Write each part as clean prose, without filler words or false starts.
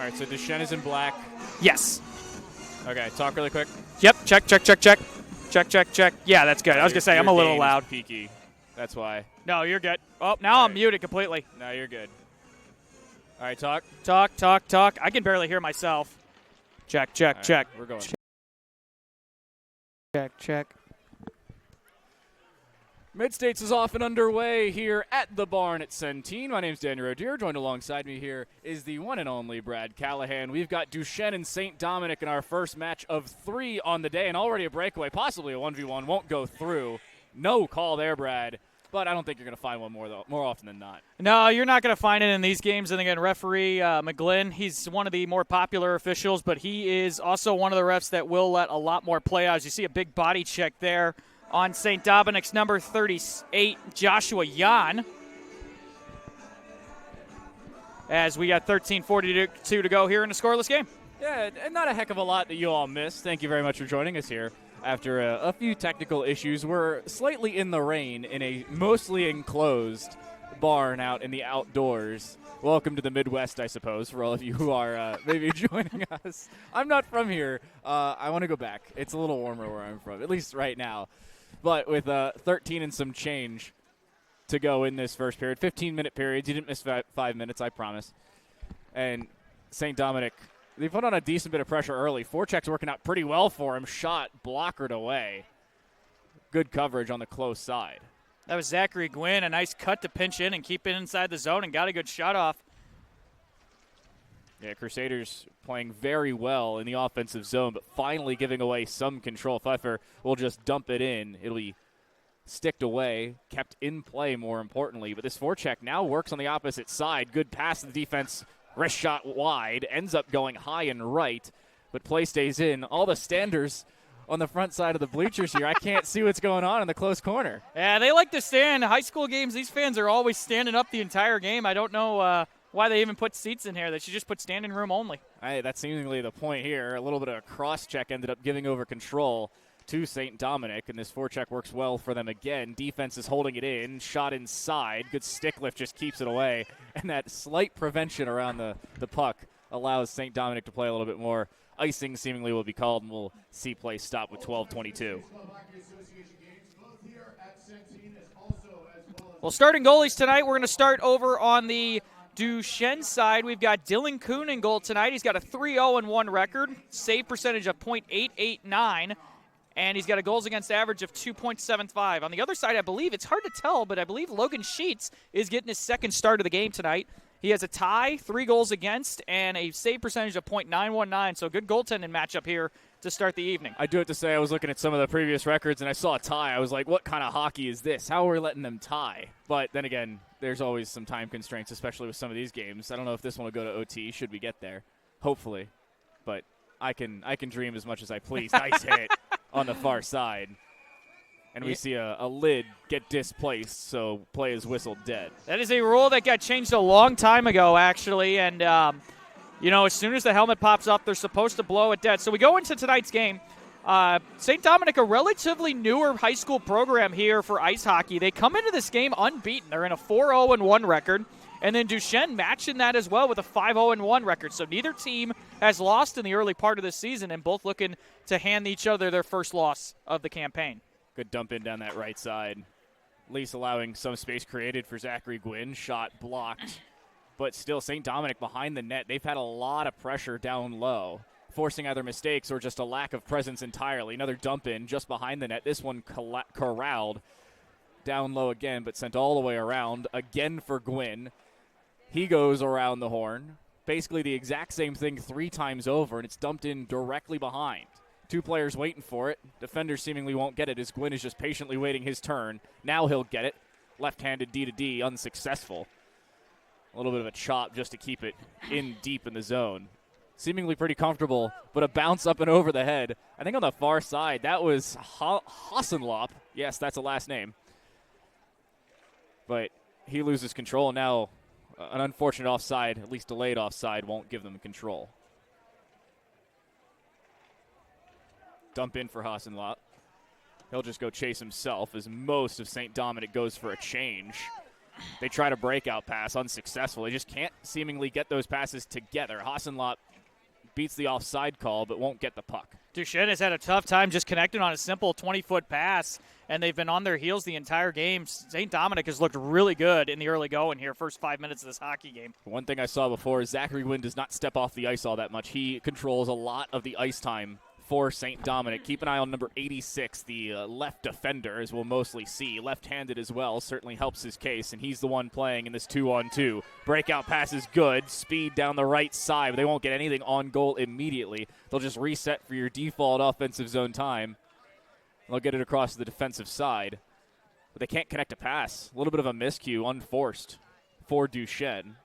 right, so Duschesne is in black. Yes. Okay, talk really quick. Yep, check. Check. Yeah, that's good. I was going to say, I'm a little loud. Peaky. That's why. No, you're good. Oh, now I'm muted completely. No, you're good. All right, talk. Talk. I can barely hear myself. Check. Right, we're going. Check. Mid-States is off and underway here at the barn at Centene. My name's Daniel Roedier. Joined alongside me here is the one and only Brad Callahan. We've got Duschesne and St. Dominic in our first match of 3 on the day, and already a breakaway, possibly a 1v1, won't go through. No call there, Brad. But I don't think you're going to find one more often than not. No, you're not going to find it in these games. And again, referee McGlynn, he's one of the more popular officials, but he is also one of the refs that will let a lot more play out. As you see a big body check there on St. Dominic's number 38, Joshua Yan. As we got 13:42 to go here in a scoreless game. Yeah, and not a heck of a lot that you all missed. Thank you very much for joining us here. After a few technical issues, we're slightly in the rain in a mostly enclosed barn out in the outdoors. Welcome to the Midwest, I suppose, for all of you who are maybe joining us. I'm not from here. I want to go back. It's a little warmer where I'm from, at least right now. But with 13 and some change to go in this first period, 15-minute periods. You didn't miss 5 minutes, I promise. And St. Dominic, they put on a decent bit of pressure early. Forecheck's working out pretty well for him. Shot blockered away. Good coverage on the close side. That was Zachary Gwynn. A nice cut to pinch in and keep it inside the zone and got a good shot off. Yeah, Crusaders playing very well in the offensive zone, but finally giving away some control. Pfeiffer will just dump it in. It'll be sticked away, kept in play more importantly. But this forecheck now works on the opposite side. Good pass to the defense. Wrist shot wide. Ends up going high and right, but play stays in. All the standers on the front side of the bleachers here. I can't see what's going on in the close corner. Yeah, they like to stand. High school games, these fans are always standing up the entire game. I don't know why they even put seats in here. They should just put standing room only. That's seemingly the point here. A little bit of a cross-check ended up giving over control to St. Dominic, and this forecheck works well for them again. Defense is holding it in. Shot inside. Good stick lift just keeps it away. And that slight prevention around the puck allows St. Dominic to play a little bit more. Icing seemingly will be called, and we'll see play stop with 12:22. Well, starting goalies tonight, we're going to start over on the Duschesne side. We've got Dylan Kuhn in goal tonight. He's got a 3-0-1 record, save percentage of .889, and he's got a goals against average of 2.75. On the other side, I believe, it's hard to tell, but I believe Logan Sheets is getting his second start of the game tonight. He has a tie, 3 goals against, and a save percentage of .919, so good goaltending matchup here to start the evening. I do have to say, I was looking at some of the previous records, and I saw a tie. I was like, what kind of hockey is this? How are we letting them tie? But then again, there's always some time constraints, especially with some of these games. I don't know if this one will go to OT. Should we get there? Hopefully. But I can dream as much as I please. Nice hit on the far side. And we see a lid get displaced, so play is whistled dead. That is a rule that got changed a long time ago, actually. And, as soon as the helmet pops up, they're supposed to blow it dead. So we go into tonight's game. St. Dominic, a relatively newer high school program here for ice hockey. They come into this game unbeaten. They're in a 4-0-1 record. And then Duschesne matching that as well with a 5-0-1 record. So neither team has lost in the early part of the season, and both looking to hand each other their first loss of the campaign. Good dump in down that right side. At least allowing some space created for Zachary Gwynn. Shot blocked. But still, St. Dominic behind the net. They've had a lot of pressure down low, forcing either mistakes or just a lack of presence entirely. Another dump in just behind the net. This one corralled down low again, but sent all the way around. Again for Gwynn. He goes around the horn. Basically the exact same thing 3 times over, and it's dumped in directly behind. 2 players waiting for it. Defender seemingly won't get it as Gwynn is just patiently waiting his turn. Now he'll get it. Left-handed D-to-D, unsuccessful. A little bit of a chop just to keep it in deep in the zone. Seemingly pretty comfortable, but a bounce up and over the head. I think on the far side, that was Hassenlop. Yes, that's a last name. But he loses control. Now an unfortunate offside, at least delayed offside, won't give them control. Dump in for Hassenlop. He'll just go chase himself as most of St. Dominic goes for a change. They try to breakout pass, unsuccessful. They just can't seemingly get those passes together. Hassenlot beats the offside call but won't get the puck. Duschesne has had a tough time just connecting on a simple 20-foot pass, and they've been on their heels the entire game. St. Dominic has looked really good in the early going here, first 5 minutes of this hockey game. One thing I saw before is Zachary Gwynn does not step off the ice all that much. He controls a lot of the ice time for St. Dominic. Keep an eye on number 86, the left defender, as we'll mostly see. Left-handed as well, certainly helps his case, and he's the one playing in this 2-on-2. Breakout pass is good. Speed down the right side, but they won't get anything on goal immediately. They'll just reset for your default offensive zone time. They'll get it across to the defensive side, but they can't connect a pass. A little bit of a miscue, unforced for Duschesne.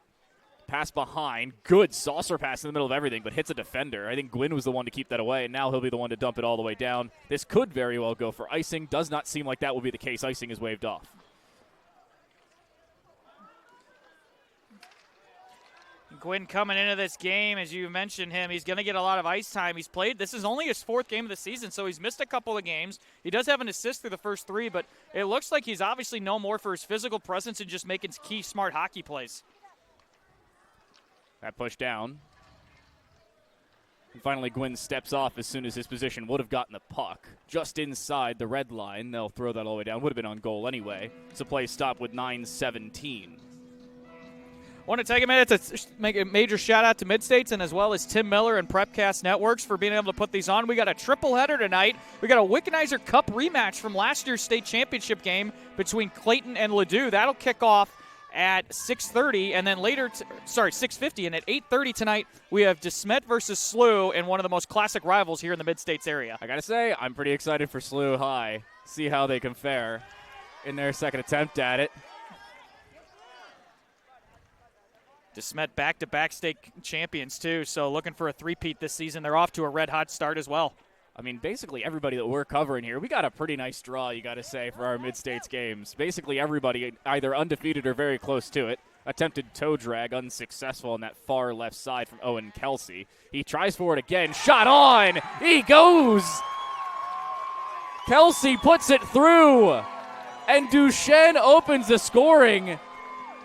Pass behind, good saucer pass in the middle of everything, but hits a defender. I think Gwynn was the one to keep that away, and now he'll be the one to dump it all the way down. This could very well go for icing. Does not seem like that will be the case. Icing is waved off. Gwynn coming into this game, as you mentioned him, he's going to get a lot of ice time. He's played, this is only his 4th game of the season, so he's missed a couple of games. He does have an assist through the first 3, but it looks like he's obviously known more for his physical presence and just making key smart hockey plays. That push down. And finally, Gwynn steps off as soon as his position would have gotten the puck. Just inside the red line. They'll throw that all the way down. Would have been on goal anyway. It's a play stop with 9:17. I want to take a minute to make a major shout-out to Mid-States and as well as Tim Miller and Prepcast Networks for being able to put these on. We got a triple header tonight. We got a Wickenheiser Cup rematch from last year's state championship game between Clayton and Ladue. That'll kick off at 6:30, and then later, 6:50, and at 8:30 tonight, we have Duschesne versus SLU in one of the most classic rivals here in the Mid-States area. I gotta say, I'm pretty excited for SLU High. See how they can fare in their second attempt at it. Duschesne back-to-back state champions, too, so looking for a three-peat this season. They're off to a red-hot start as well. I mean, basically everybody that we're covering here, we got a pretty nice draw, you got to say, for our Mid-States games. Basically everybody either undefeated or very close to it. Attempted toe drag, unsuccessful on that far left side from Owen Kelsey. He tries for it again. Shot on! He goes! Kelsey puts it through! And Duschesne opens the scoring.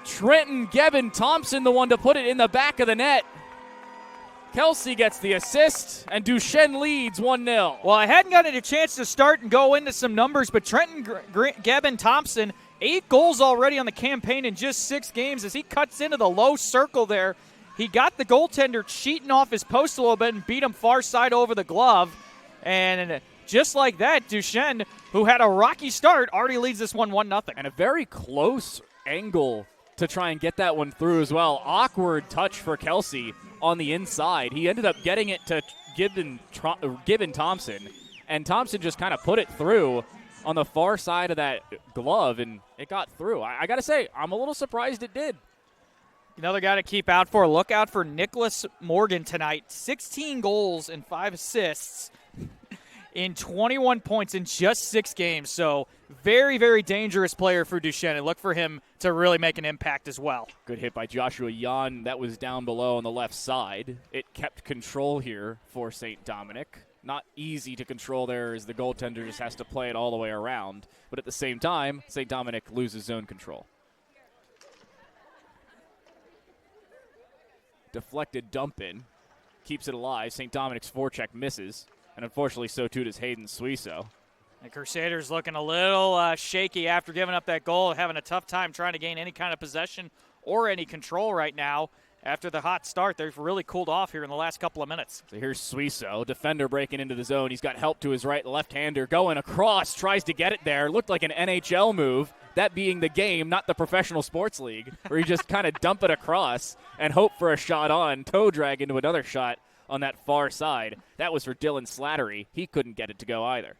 Trenton Gebben Thompson, the one to put it in the back of the net. Kelsey gets the assist, and Duschesne leads 1-0. Well, I hadn't gotten a chance to start and go into some numbers, but Trenton Gebben Thompson, 8 goals already on the campaign in just 6 games as he cuts into the low circle there. He got the goaltender cheating off his post a little bit and beat him far side over the glove. And just like that, Duschesne, who had a rocky start, already leads this one 1-0. And a very close angle to try and get that one through as well. Awkward touch for Kelsey on the inside. He ended up getting it to Gebben Thompson, and Thompson just kind of put it through on the far side of that glove, and it got through. I got to say, I'm a little surprised it did. Another guy to keep out for. Look out for Nicholas Morgan tonight. 16 goals and 5 assists in 21 points in just 6 games. So very, very dangerous player for Duschesne. Look for him to really make an impact as well. Good hit by Joshua Yan. That was down below on the left side. It kept control here for St. Dominic. Not easy to control there as the goaltender just has to play it all the way around. But at the same time, St. Dominic loses zone control. Deflected dump in. Keeps it alive. St. Dominic's forecheck misses. And unfortunately, so too does Hayden Suiso. The Crusaders looking a little shaky after giving up that goal, having a tough time trying to gain any kind of possession or any control right now. After the hot start, they've really cooled off here in the last couple of minutes. So here's Suiso, defender breaking into the zone. He's got help to his right, left-hander going across, tries to get it there. Looked like an NHL move, that being the game, not the professional sports league, where you just kind of dump it across and hope for a shot on, toe drag into another shot on that far side. That was for Dylan Slattery. He couldn't get it to go either.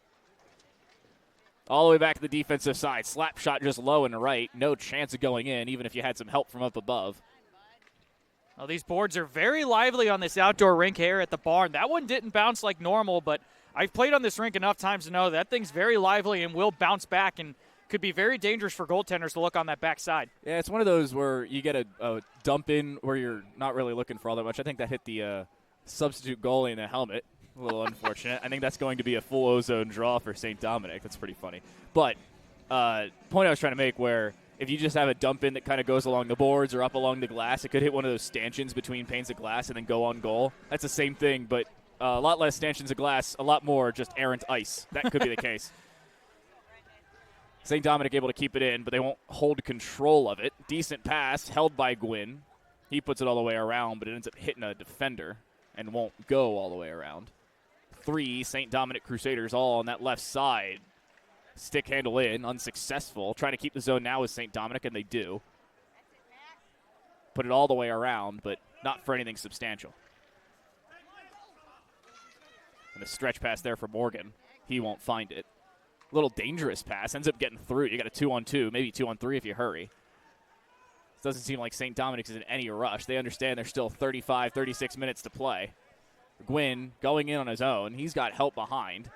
All the way back to the defensive side. Slap shot just low and right. No chance of going in, even if you had some help from up above. Well, these boards are very lively on this outdoor rink here at the barn. That one didn't bounce like normal, but I've played on this rink enough times to know that thing's very lively and will bounce back and could be very dangerous for goaltenders to look on that backside. Yeah, it's one of those where you get a dump in where you're not really looking for all that much. I think that hit the substitute goalie in the helmet. A little unfortunate. I think that's going to be a full ozone draw for St. Dominic. That's pretty funny. But point I was trying to make where if you just have a dump in that kind of goes along the boards or up along the glass, it could hit one of those stanchions between panes of glass and then go on goal. That's the same thing, but a lot less stanchions of glass, a lot more just errant ice. That could be the case. St. Dominic able to keep it in, but they won't hold control of it. Decent pass held by Gwynn. He puts it all the way around, but it ends up hitting a defender and won't go all the way around. 3 St. Dominic Crusaders all on that left side. Stick handle in, unsuccessful. Trying to keep the zone now with St. Dominic, and they do. Put it all the way around, but not for anything substantial. And the stretch pass there for Morgan. He won't find it. Little dangerous pass. Ends up getting through. You got a 2-on-2, maybe 2-on-3 if you hurry. It doesn't seem like St. Dominic's is in any rush. They understand there's still 35, 36 minutes to play. Gwynn going in on his own. He's got help behind.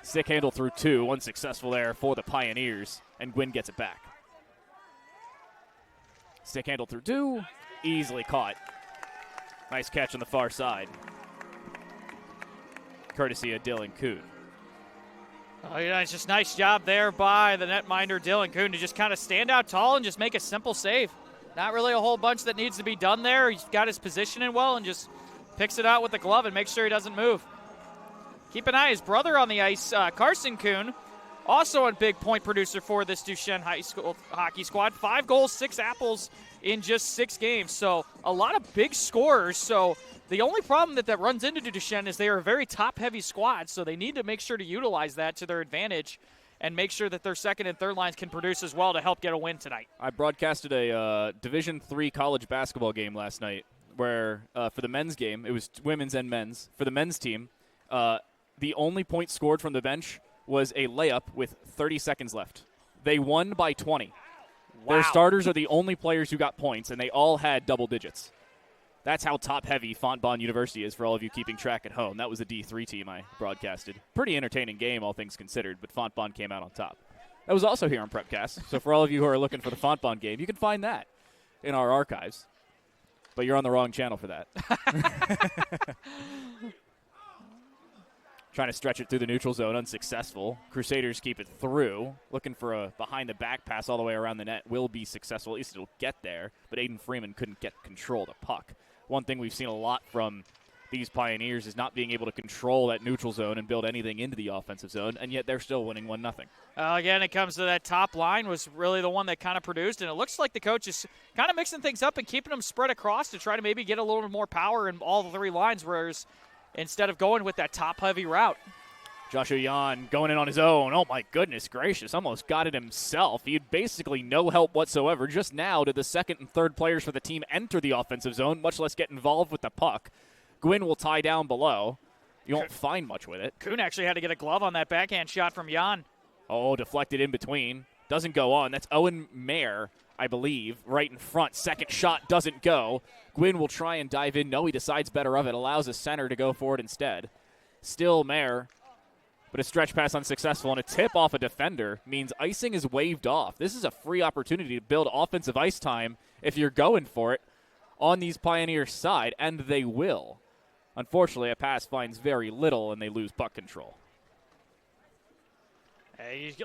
Stick handle through 2. Unsuccessful there for the Pioneers. And Gwynn gets it back. Stick handle through 2. Easily caught. Nice catch on the far side. Courtesy of Dylan Kuhn. Oh, yeah, it's just nice job there by the netminder Dylan Kuhn to just kind of stand out tall and just make a simple save. Not really a whole bunch that needs to be done there. He's got his position in well and just picks it out with the glove and makes sure he doesn't move. Keep an eye, his brother on the ice, Carson Kuhn, also a big point producer for this Duschesne High School hockey squad. 5 goals, 6 apples in just 6 games. So a lot of big scorers. So the only problem that runs into Duschesne is they are a very top-heavy squad, so they need to make sure to utilize that to their advantage and make sure that their second and third lines can produce as well to help get a win tonight. I broadcasted a Division III college basketball game last night where for the men's game, it was women's and men's. For the men's team, the only point scored from the bench was a layup with 30 seconds left. They won by 20. Wow. Their starters are the only players who got points, and they all had double digits. That's how top-heavy Fontbonne University is for all of you keeping track at home. That was a D3 team I broadcasted. Pretty entertaining game, all things considered, but Fontbonne came out on top. That was also here on Prepcasts, so for all of you who are looking for the Fontbonne game, you can find that in our archives. But you're on the wrong channel for that. Trying to stretch it through the neutral zone, unsuccessful. Crusaders keep it through. Looking for a behind-the-back pass all the way around the net. Will be successful. At least it'll get there. But Aiden Freeman couldn't get control of the puck. One thing we've seen a lot from these Pioneers is not being able to control that neutral zone and build anything into the offensive zone, and yet they're still winning 1-0. Again, it comes to that top line was really the one that kind of produced, and it looks like the coach is kind of mixing things up and keeping them spread across to try to maybe get a little bit more power in all the 3 lines, whereas instead of going with that top-heavy route. Joshua Jan going in on his own. Oh, my goodness gracious. Almost got it himself. He had basically no help whatsoever. Just now did the second and third players for the team enter the offensive zone, much less get involved with the puck. Gwynn will tie down below. You won't find much with it. Kuhn actually had to get a glove on that backhand shot from Jan. Oh, deflected in between. Doesn't go on. That's Owen Mayer, I believe, right in front. Second shot doesn't go. Gwynn will try and dive in. No, he decides better of it. Allows a center to go for it instead. Still Mayer, but a stretch pass unsuccessful, and a tip off a defender means icing is waved off. This is a free opportunity to build offensive ice time if you're going for it on these Pioneers' side, and they will. Unfortunately, a pass finds very little, and they lose puck control.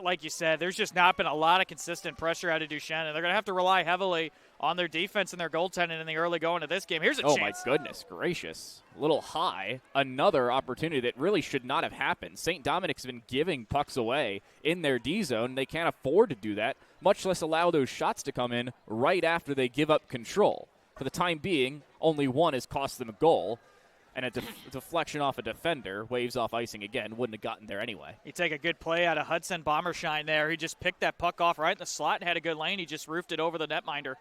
Like you said, there's just not been a lot of consistent pressure out of Duschesne, and they're going to have to rely heavily on their defense and their goaltending in the early going of this game. Here's a chance. Oh, my goodness gracious. A little high. Another opportunity that really should not have happened. St. Dominic's been giving pucks away in their D zone. They can't afford to do that, much less allow those shots to come in right after they give up control. For the time being, only one has cost them a goal. And a deflection off a defender, waves off icing again, wouldn't have gotten there anyway. You take a good play out of Hudson Bombershine there. He just picked that puck off right in the slot and had a good lane. He just roofed it over the netminder.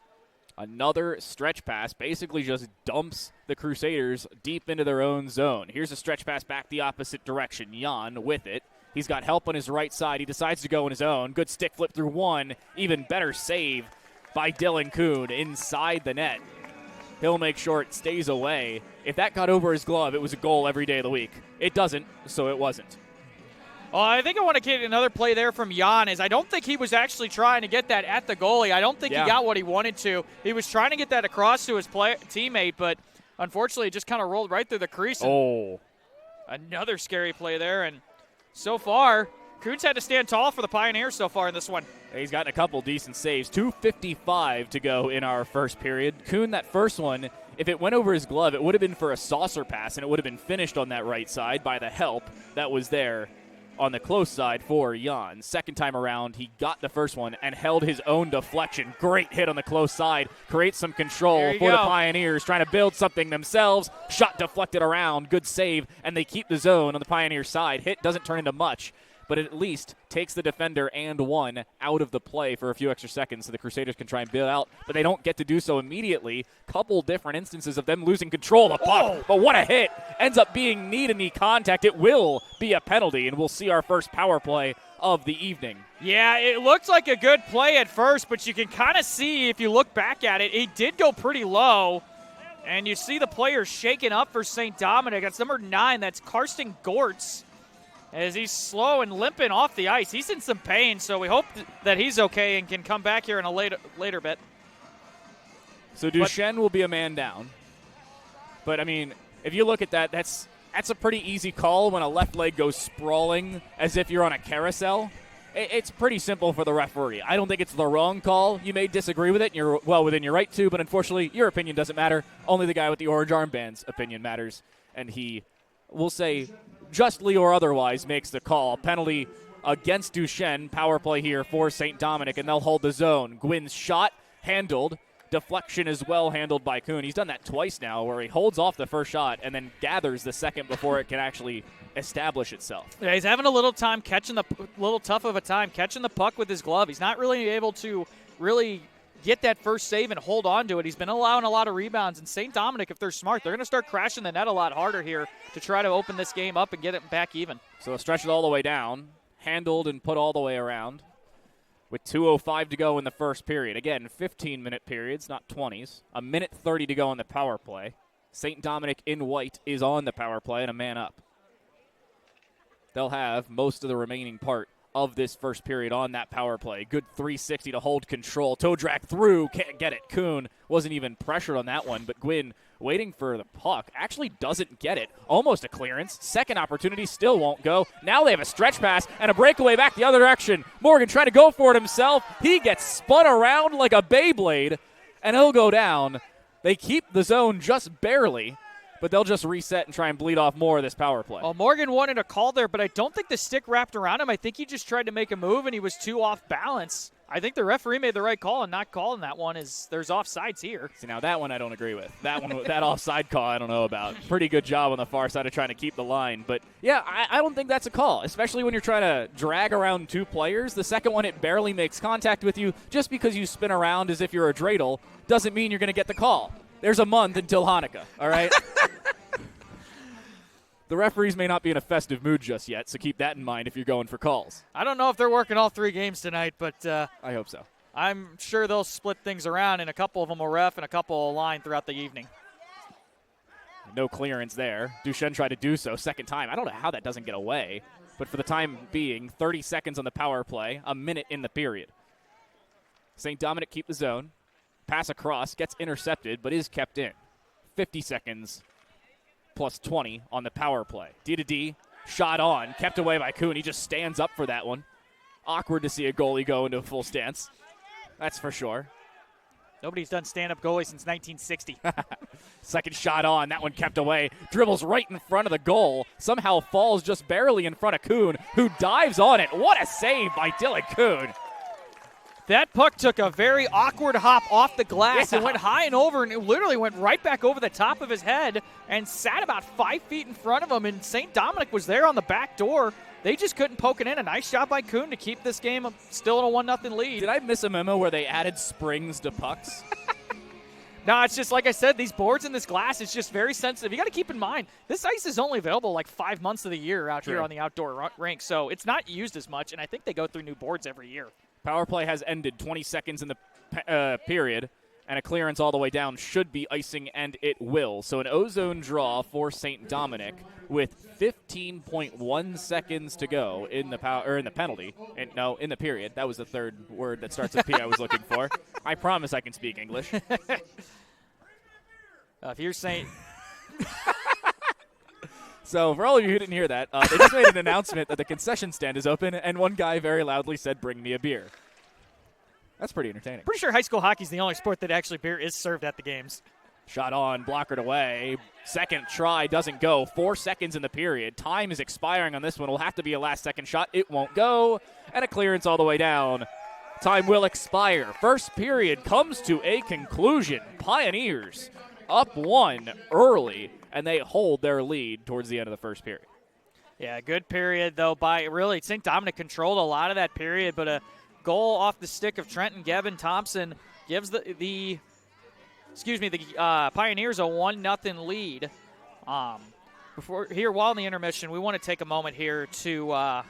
Another stretch pass basically just dumps the Crusaders deep into their own zone. Here's a stretch pass back the opposite direction. Jan with it. He's got help on his right side. He decides to go on his own. Good stick flip through 1. Even better save by Dylan Kuhn inside the net. He'll make sure it stays away. If that got over his glove, it was a goal every day of the week. It doesn't, so it wasn't. Well, I think I want to get another play there from Jan. I don't think he was actually trying to get that at the goalie. I don't think he got what he wanted to. He was trying to get that across to his teammate, but unfortunately it just kind of rolled right through the crease. Oh. Another scary play there, and so far Kuhn's had to stand tall for the Pioneers so far in this one. He's gotten a couple decent saves. 2:55 to go in our first period. Kuhn, that first one, if it went over his glove, it would have been for a saucer pass, and it would have been finished on that right side by the help that was there on the close side for Jan. Second time around, he got the first one and held his own deflection. Great hit on the close side. Creates some control for the Pioneers, trying to build something themselves. Shot deflected around. Good save, and they keep the zone on the Pioneer side. Hit doesn't turn into much, but it at least takes the defender and one out of the play for a few extra seconds so the Crusaders can try and bail out, but they don't get to do so immediately. Couple different instances of them losing control of the puck, but what a hit. Ends up being knee-to-knee contact. It will be a penalty, and we'll see our first power play of the evening. Yeah, it looked like a good play at first, but you can kind of see if you look back at it, it did go pretty low, and you see the players shaking up for St. Dominic. That's number 9. That's Karsten Gortz. As he's slow and limping off the ice. He's in some pain, so we hope that he's okay and can come back here in a later bit. So Duschesne will be a man down. But, I mean, if you look at that, that's a pretty easy call when a left leg goes sprawling as if you're on a carousel. It's pretty simple for the referee. I don't think it's the wrong call. You may disagree with it, and you're well within your right to, but unfortunately, your opinion doesn't matter. Only the guy with the orange armband's opinion matters, and he will say, justly or otherwise, makes the call. Penalty against Duschesne. Power play here for St. Dominic, and they'll hold the zone. Gwynn's shot handled. Deflection is well handled by Kuhn. He's done that twice now where he holds off the first shot and then gathers the second before it can actually establish itself. Yeah, he's having a little tough of a time catching the puck with his glove. He's not really able to really get that first save and hold on to it. He's been allowing a lot of rebounds, and St. Dominic, if they're smart, they're going to start crashing the net a lot harder here to try to open this game up and get it back even. So they'll stretch it all the way down, handled and put all the way around with 2:05 to go in the first period. Again, 15-minute periods, not 20s. A minute 30 to go on the power play. St. Dominic in white is on the power play and a man up. They'll have most of the remaining part of this first period on that power play. Good 360 to hold control. Toe drag through, can't get it. Kuhn wasn't even pressured on that one, but Gwynn waiting for the puck actually doesn't get it. Almost a clearance. Second opportunity still won't go. Now they have a stretch pass and a breakaway back the other direction. Morgan trying to go for it himself. He gets spun around like a Beyblade, and he'll go down. They keep the zone just barely, but they'll just reset and try and bleed off more of this power play. Well, Morgan wanted a call there, but I don't think the stick wrapped around him. I think he just tried to make a move, and he was too off balance. I think the referee made the right call, and not calling that one is there's offsides here. See, now that one I don't agree with. That one, that offside call, I don't know about. Pretty good job on the far side of trying to keep the line. But, yeah, I don't think that's a call, especially when you're trying to drag around two players. The second one, it barely makes contact with you. Just because you spin around as if you're a dreidel doesn't mean you're going to get the call. There's a month until Hanukkah, all right? The referees may not be in a festive mood just yet, so keep that in mind if you're going for calls. I don't know if they're working all 3 games tonight, but I hope so. I'm sure they'll split things around, and a couple of them will ref and a couple will line throughout the evening. No clearance there. Duschesne tried to do so second time. I don't know how that doesn't get away, but for the time being, 30 seconds on the power play, a minute in the period. St. Dominic keep the zone. Pass across, gets intercepted, but is kept in. 50 seconds plus 20 on the power play. D-to-D, shot on, kept away by Kuhn. He just stands up for that one. Awkward to see a goalie go into a full stance. That's for sure. Nobody's done stand-up goalie since 1960. Second shot on, that one kept away. Dribbles right in front of the goal. Somehow falls just barely in front of Kuhn, who dives on it. What a save by Dylan Kuhn. That puck took a very awkward hop off the glass and went high and over, and it literally went right back over the top of his head and sat about 5 feet in front of him, and St. Dominic was there on the back door. They just couldn't poke it in. A nice job by Kuhn to keep this game still in a 1-0 lead. Did I miss a memo where they added springs to pucks? No, it's just like I said, these boards and this glass, it's just very sensitive. You got to keep in mind, this ice is only available like 5 months of the year out here on the outdoor rink, so it's not used as much, and I think they go through new boards every year. Power play has ended. 20 seconds in the period, and a clearance all the way down should be icing, and it will. So an ozone draw for St. Dominic with 15.1 seconds to go in the penalty. In the period. That was the third word that starts with P I was looking for. I promise I can speak English. If you're saying So for all of you who didn't hear that, they just made an announcement that the concession stand is open, and one guy very loudly said, "Bring me a beer." That's pretty entertaining. Pretty sure high school hockey is the only sport that actually beer is served at the games. Shot on, blockered away. Second try doesn't go. 4 seconds in the period. Time is expiring on this one. Will have to be a last-second shot. It won't go. And a clearance all the way down. Time will expire. First period comes to a conclusion. Pioneers up 1 early, and they hold their lead towards the end of the first period. Yeah, good period, though, by really St. Dominic controlled a lot of that period, but a goal off the stick of Trenton Gavin Thompson gives the Pioneers a 1-0 lead. While in the intermission, we want to take a moment here to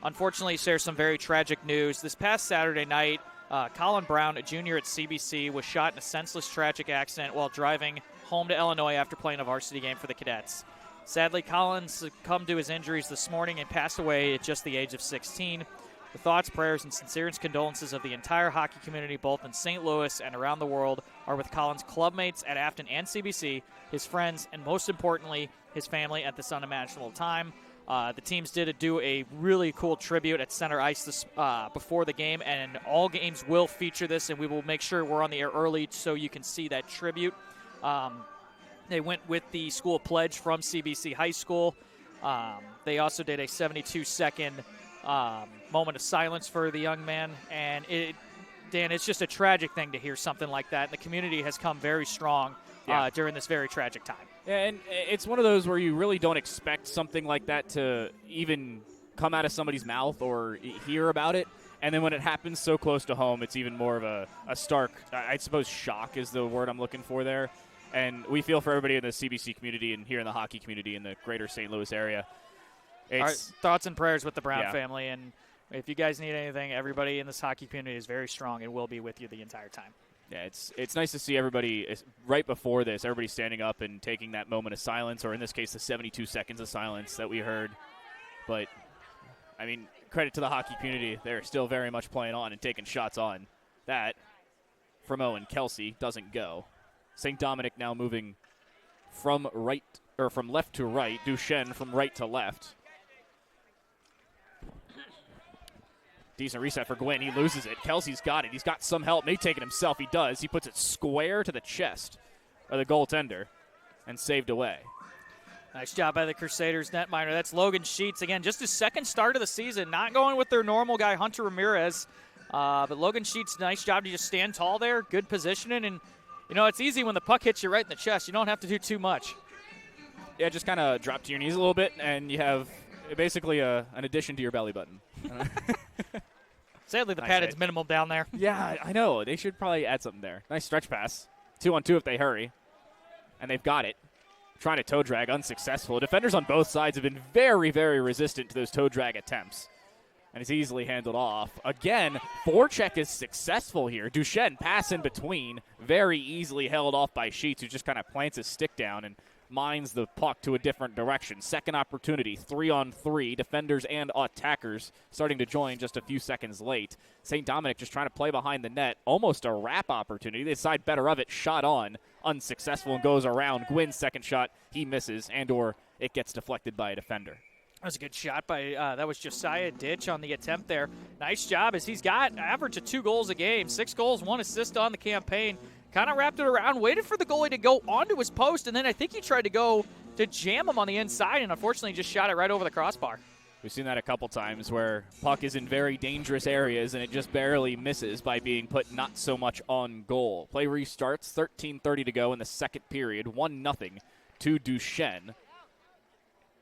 unfortunately share some very tragic news. This past Saturday night, Colin Brown, a junior at CBC, was shot in a senseless tragic accident while driving home to Illinois after playing a varsity game for the Cadets. Sadly, Colin succumbed to his injuries this morning and passed away at just the age of 16. The thoughts, prayers, and sincerest condolences of the entire hockey community, both in St. Louis and around the world, are with Colin's clubmates at Afton and CBC, his friends, and most importantly, his family at this unimaginable time. The teams did do a really cool tribute at center ice before the game, and all games will feature this, and we will make sure we're on the air early so you can see that tribute. They went with the school pledge from CBC High School. They also did a 72-second moment of silence for the young man, and Dan, it's just a tragic thing to hear something like that. The community has come very strong during this very tragic time. Yeah, and it's one of those where you really don't expect something like that to even come out of somebody's mouth or hear about it. And then when it happens so close to home, it's even more of a stark, I suppose, shock is the word I'm looking for there. And we feel for everybody in the CBC community and here in the hockey community in the greater St. Louis area. Our thoughts and prayers with the Brown family. And if you guys need anything, everybody in this hockey community is very strong and will be with you the entire time. Yeah, it's nice to see everybody right before this, everybody standing up and taking that moment of silence, or in this case, the 72 seconds of silence that we heard. But, I mean, credit to the hockey community. They're still very much playing on and taking shots on. That, from Owen Kelsey, doesn't go. St. Dominic now moving from left to right. Duschesne from right to left. Decent reset for Gwynn. He loses it. Kelsey's got it. He's got some help. May take it himself. He does. He puts it square to the chest of the goaltender and saved away. Nice job by the Crusaders netminder. That's Logan Sheets. Again, just his second start of the season. Not going with their normal guy, Hunter Ramirez. But Logan Sheets, nice job to just stand tall there. Good positioning. And, you know, it's easy when the puck hits you right in the chest. You don't have to do too much. Yeah, just kind of drop to your knees a little bit, and you have basically an addition to your belly button. Sadly, the padding's minimal down there. Yeah, I know. They should probably add something there. Nice stretch pass. 2-on-2 if they hurry. And they've got it. Trying to toe drag, unsuccessful. Defenders on both sides have been very, very resistant to those toe drag attempts. And it's easily handled off. Again, forecheck is successful here. Duschesne pass in between. Very easily held off by Sheets, who just kind of plants his stick down and mines the puck to a different direction. Second opportunity, 3-on-3. Defenders and attackers starting to join just a few seconds late. St. Dominic just trying to play behind the net. Almost a wrap opportunity. They decide better of it. Shot on. Unsuccessful and goes around. Gwynn's second shot, he misses, and/or it gets deflected by a defender. That was a good shot by, that was Josiah Ditch on the attempt there. Nice job as he's got an average of 2 goals a game. 6 goals, 1 assist on the campaign. Kind of wrapped it around, waited for the goalie to go onto his post, and then I think he tried to go to jam him on the inside, and unfortunately just shot it right over the crossbar. We've seen that a couple times where puck is in very dangerous areas, and it just barely misses by being put not so much on goal. Play restarts, 13:30 to go in the second period, 1-0 to Duschesne,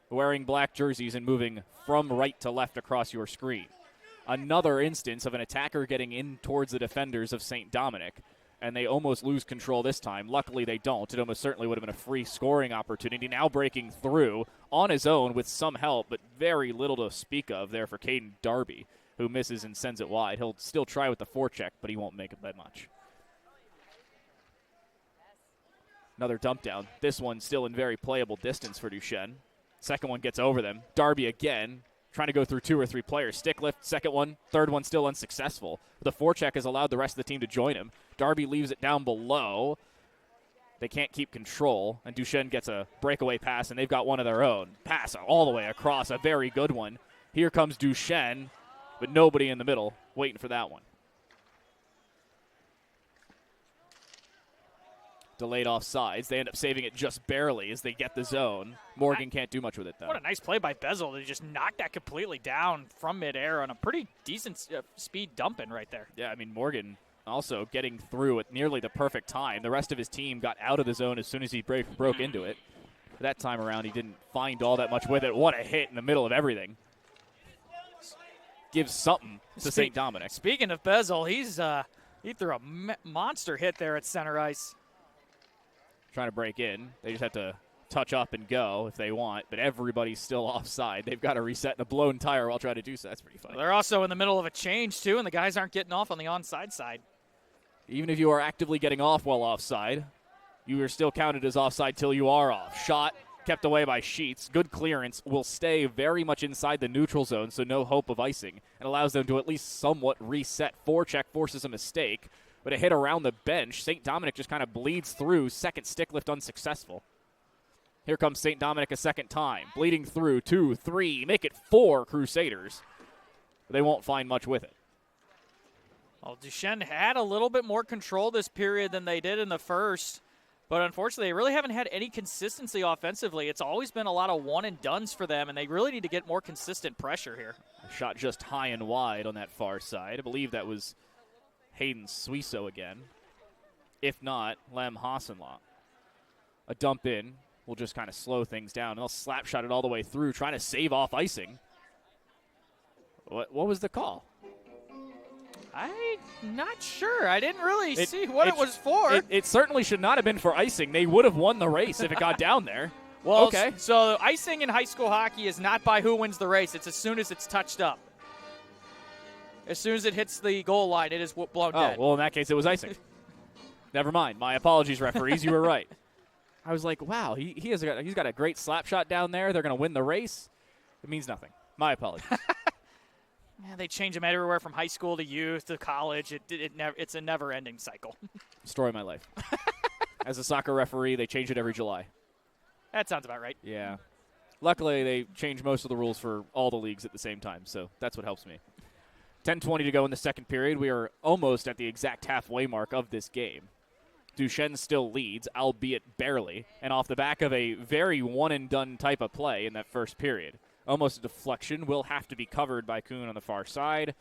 wearing black jerseys and moving from right to left across your screen. Another instance of an attacker getting in towards the defenders of St. Dominic, and they almost lose control this time. Luckily, they don't. It almost certainly would have been a free scoring opportunity. Now breaking through on his own with some help, but very little to speak of there for Caden Darby, who misses and sends it wide. He'll still try with the forecheck, but he won't make it that much. Another dump down. This one still in very playable distance for Duschesne. Second one gets over them. Darby again, trying to go through 2 or 3 players. Stick lift, second one, third one still unsuccessful. The forecheck has allowed the rest of the team to join him. Darby leaves it down below. They can't keep control, and Duschesne gets a breakaway pass, and they've got one of their own. Pass all the way across, a very good one. Here comes Duschesne, but nobody in the middle waiting for that one. Delayed offsides. They end up saving it just barely as they get the zone. Morgan can't do much with it, though. What a nice play by Bezel to just knock that completely down from midair on a pretty decent speed dumping right there. Yeah, I mean, Morgan also getting through at nearly the perfect time. The rest of his team got out of the zone as soon as he broke into it. That time around, he didn't find all that much with it. What a hit in the middle of everything. Gives something to St. Dominic. Speaking of Bezel, he threw a monster hit there at center ice. Trying to break in. They just have to touch up and go if they want, but everybody's still offside. They've got to reset in a blown tire while trying to do so. That's pretty funny. They're also in the middle of a change, too, and the guys aren't getting off on the onside side. Even if you are actively getting off while offside, you are still counted as offside till you are off. Shot kept away by Sheets. Good clearance. Will stay very much inside the neutral zone, so no hope of icing, and allows them to at least somewhat reset. Forecheck forces a mistake. But a hit around the bench. St. Dominic just kind of bleeds through. Second stick lift unsuccessful. Here comes St. Dominic a second time. Bleeding through 2, 3. Make it 4 Crusaders. They won't find much with it. Well, Duschesne had a little bit more control this period than they did in the first. But unfortunately, they really haven't had any consistency offensively. It's always been a lot of one-and-dones for them, and they really need to get more consistent pressure here. A shot just high and wide on that far side. I believe that was Hayden Suiso again. If not, Lem Hassenlaw. A dump in will just kind of slow things down. They'll slap shot it all the way through, trying to save off icing. What was the call? I'm not sure. I didn't really see what it was for. It certainly should not have been for icing. They would have won the race if it got down there. Well, okay. So icing in high school hockey is not by who wins the race. It's as soon as it's touched up. As soon as it hits the goal line, it is blown dead. Oh, well, in that case, it was icing. Never mind. My apologies, referees. You were right. I was like, wow, he's got a great slap shot down there. They're going to win the race. It means nothing. My apologies. Yeah, they change them everywhere from high school to youth to college. It's a never-ending cycle. Story of my life. As a soccer referee, they change it every July. That sounds about right. Yeah. Luckily, they change most of the rules for all the leagues at the same time, so that's what helps me. 10:20 to go in the second period. We are almost at the exact halfway mark of this game. Duschesne still leads, albeit barely, and off the back of a very one-and-done type of play in that first period. Almost a deflection will have to be covered by Kuhn on the far side,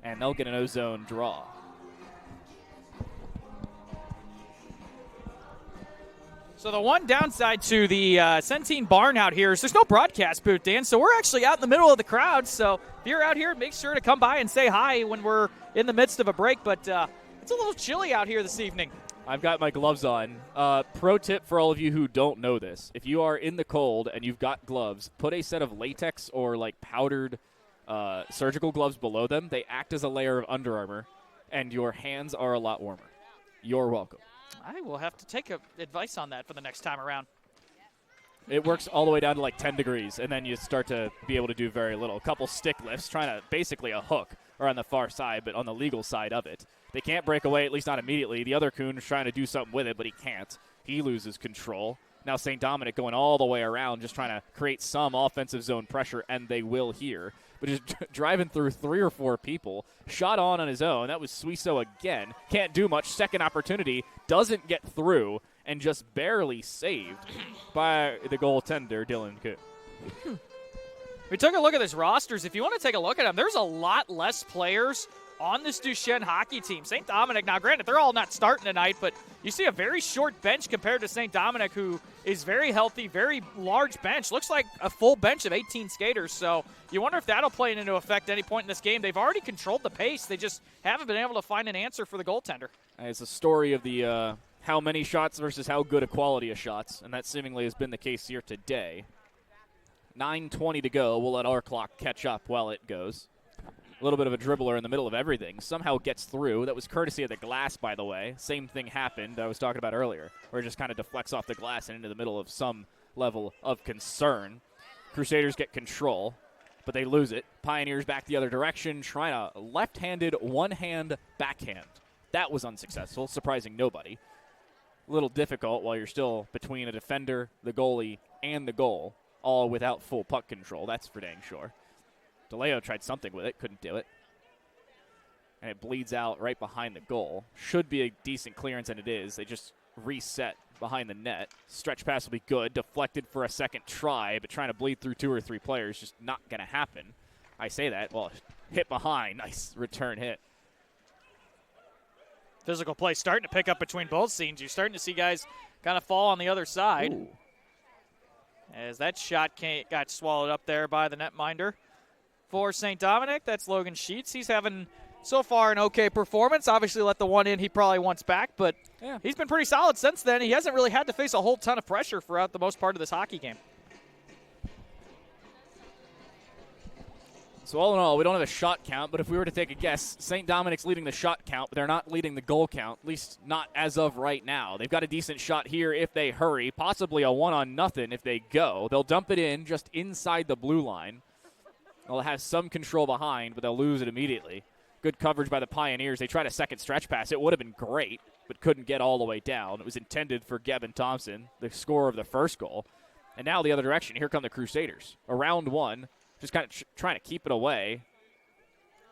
and they'll get an O-zone draw. So the one downside to the Centene Barn out here is there's no broadcast booth, Dan, so we're actually out in the middle of the crowd. So if you're out here, make sure to come by and say hi when we're in the midst of a break. But it's a little chilly out here this evening. I've got my gloves on. Pro tip for all of you who don't know this. If you are in the cold and you've got gloves, put a set of latex or like powdered surgical gloves below them. They act as a layer of Under Armour, and your hands are a lot warmer. You're welcome. I will have to take advice on that for the next time around. It works all the way down to like 10 degrees, and then you start to be able to do very little. A couple stick lifts, trying to basically a hook, or on the far side, but on the legal side of it. They can't break away, at least not immediately. The other Coon is trying to do something with it, but he can't. He loses control. Now St. Dominic going all the way around, just trying to create some offensive zone pressure, and they will here. But just driving through 3 or 4 people, shot on his own. That was Suiso again. Can't do much. Second opportunity, doesn't get through, and just barely saved by the goaltender, Dylan Kuhn. We took a look at this rosters. If you want to take a look at them, there's a lot less players on this Duschesne hockey team. St. Dominic, now granted, they're all not starting tonight, but you see a very short bench compared to St. Dominic, who is very healthy, very large bench. Looks like a full bench of 18 skaters, so you wonder if that'll play into effect at any point in this game. They've already controlled the pace. They just haven't been able to find an answer for the goaltender. It's a story of the how many shots versus how good a quality of shots, and that seemingly has been the case here today. 9:20 to go. We'll let our clock catch up while it goes. A little bit of a dribbler in the middle of everything. Somehow gets through. That was courtesy of the glass, by the way. Same thing happened I was talking about earlier, where it just kind of deflects off the glass and into the middle of some level of concern. Crusaders get control, but they lose it. Pioneers back the other direction, trying a left-handed, one-hand backhand. That was unsuccessful, surprising nobody. a little difficult while you're still between a defender, the goalie, and the goal, all without full puck control. That's for dang sure. DeLeo tried something with it, couldn't do it. And it bleeds out right behind the goal. Should be a decent clearance, and it is. They just reset behind the net. Stretch pass will be good. Deflected for a second try, but trying to bleed through 2 or 3 players, just not going to happen. I say that. Well, hit behind. Nice return hit. Physical play starting to pick up between both scenes. You're starting to see guys kind of fall on the other side. Ooh. As that shot got swallowed up there by the netminder. For St. Dominic, that's Logan Sheets. He's having so far an okay performance. Obviously let the one in he probably wants back, but he's been pretty solid since then. He hasn't really had to face a whole ton of pressure throughout the most part of this hockey game. So all in all, we don't have a shot count, but if we were to take a guess, St. Dominic's leading the shot count, but they're not leading the goal count, at least not as of right now. They've got a decent shot here if they hurry, possibly a 1-on-0 if they go. They'll dump it in just inside the blue line. They'll have some control behind, but they'll lose it immediately. Good coverage by the Pioneers. They tried a second stretch pass. It would have been great, but couldn't get all the way down. It was intended for Gavin Thompson, the scorer of the first goal. And now the other direction. Here come the Crusaders. Around one. Just kind of trying to keep it away.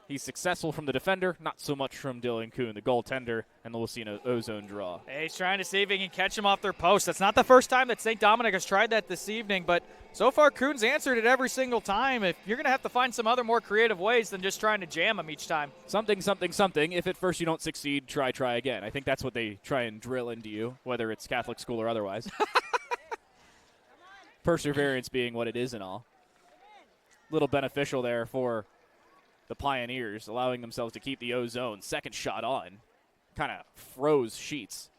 He's successful from the defender, not so much from Dylan Kuhn, the goaltender, and we'll see an ozone draw. Hey, he's trying to see if he can catch him off their post. That's not the first time that St. Dominic has tried that this evening, but so far Kuhn's answered it every single time. If you're going to have to find some other more creative ways than just trying to jam him each time. Something, something, something. If at first you don't succeed, try again. I think that's what they try and drill into you, whether it's Catholic school or otherwise. Perseverance being what it is and all. Little beneficial there for the Pioneers, allowing themselves to keep the ozone. Second shot on. Kind of froze Sheets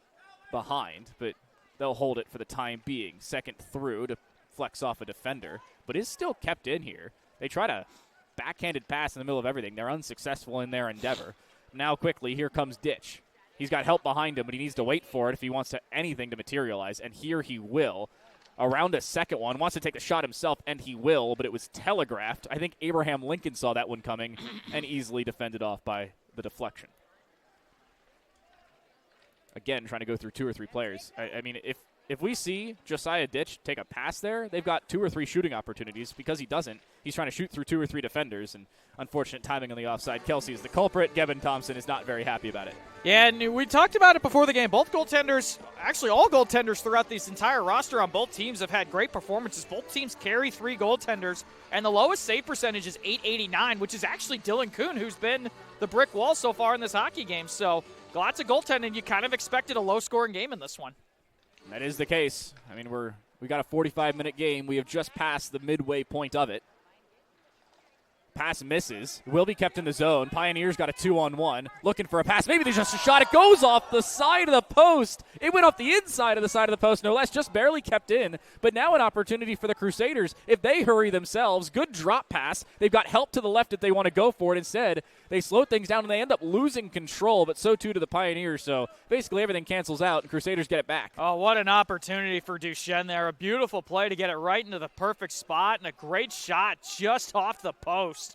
behind, but they'll hold it for the time being. Second through to flex off a defender, but is still kept in here. They try to backhanded pass in the middle of everything. They're unsuccessful in their endeavor. Now quickly, here comes Ditch. He's got help behind him, but he needs to wait for it if he wants anything to materialize, and here he will. Around a second one, wants to take the shot himself, and he will, but it was telegraphed. I think Abraham Lincoln saw that one coming and easily defended off by the deflection. Again, trying to go through 2 or 3 players. I mean, if we see Josiah Ditch take a pass there, they've got 2 or 3 shooting opportunities. Because he doesn't, he's trying to shoot through 2 or 3 defenders, and unfortunate timing on the offside. Kelsey is the culprit. Gavin Thompson is not very happy about it. Yeah, and we talked about it before the game. Both goaltenders, actually all goaltenders throughout this entire roster on both teams have had great performances. Both teams carry 3 goaltenders, and the lowest save percentage is .889, which is actually Dylan Kuhn, who's been the brick wall so far in this hockey game. So lots of goaltending. You kind of expected a low-scoring game in this one. That is the case. I mean, we got a 45-minute game. We have just passed the midway point of it. Pass misses. Will be kept in the zone. Pioneers got a 2-on-1. Looking for a pass. Maybe there's just a shot. It goes off the side of the post. It went off the inside of the side of the post, no less. Just barely kept in. But now an opportunity for the Crusaders. If they hurry themselves, good drop pass. They've got help to the left if they want to go for it. Instead, they slow things down and they end up losing control, but so too do the Pioneers. So basically everything cancels out and Crusaders get it back. Oh, what an opportunity for Duschesne there. A beautiful play to get it right into the perfect spot and a great shot just off the post.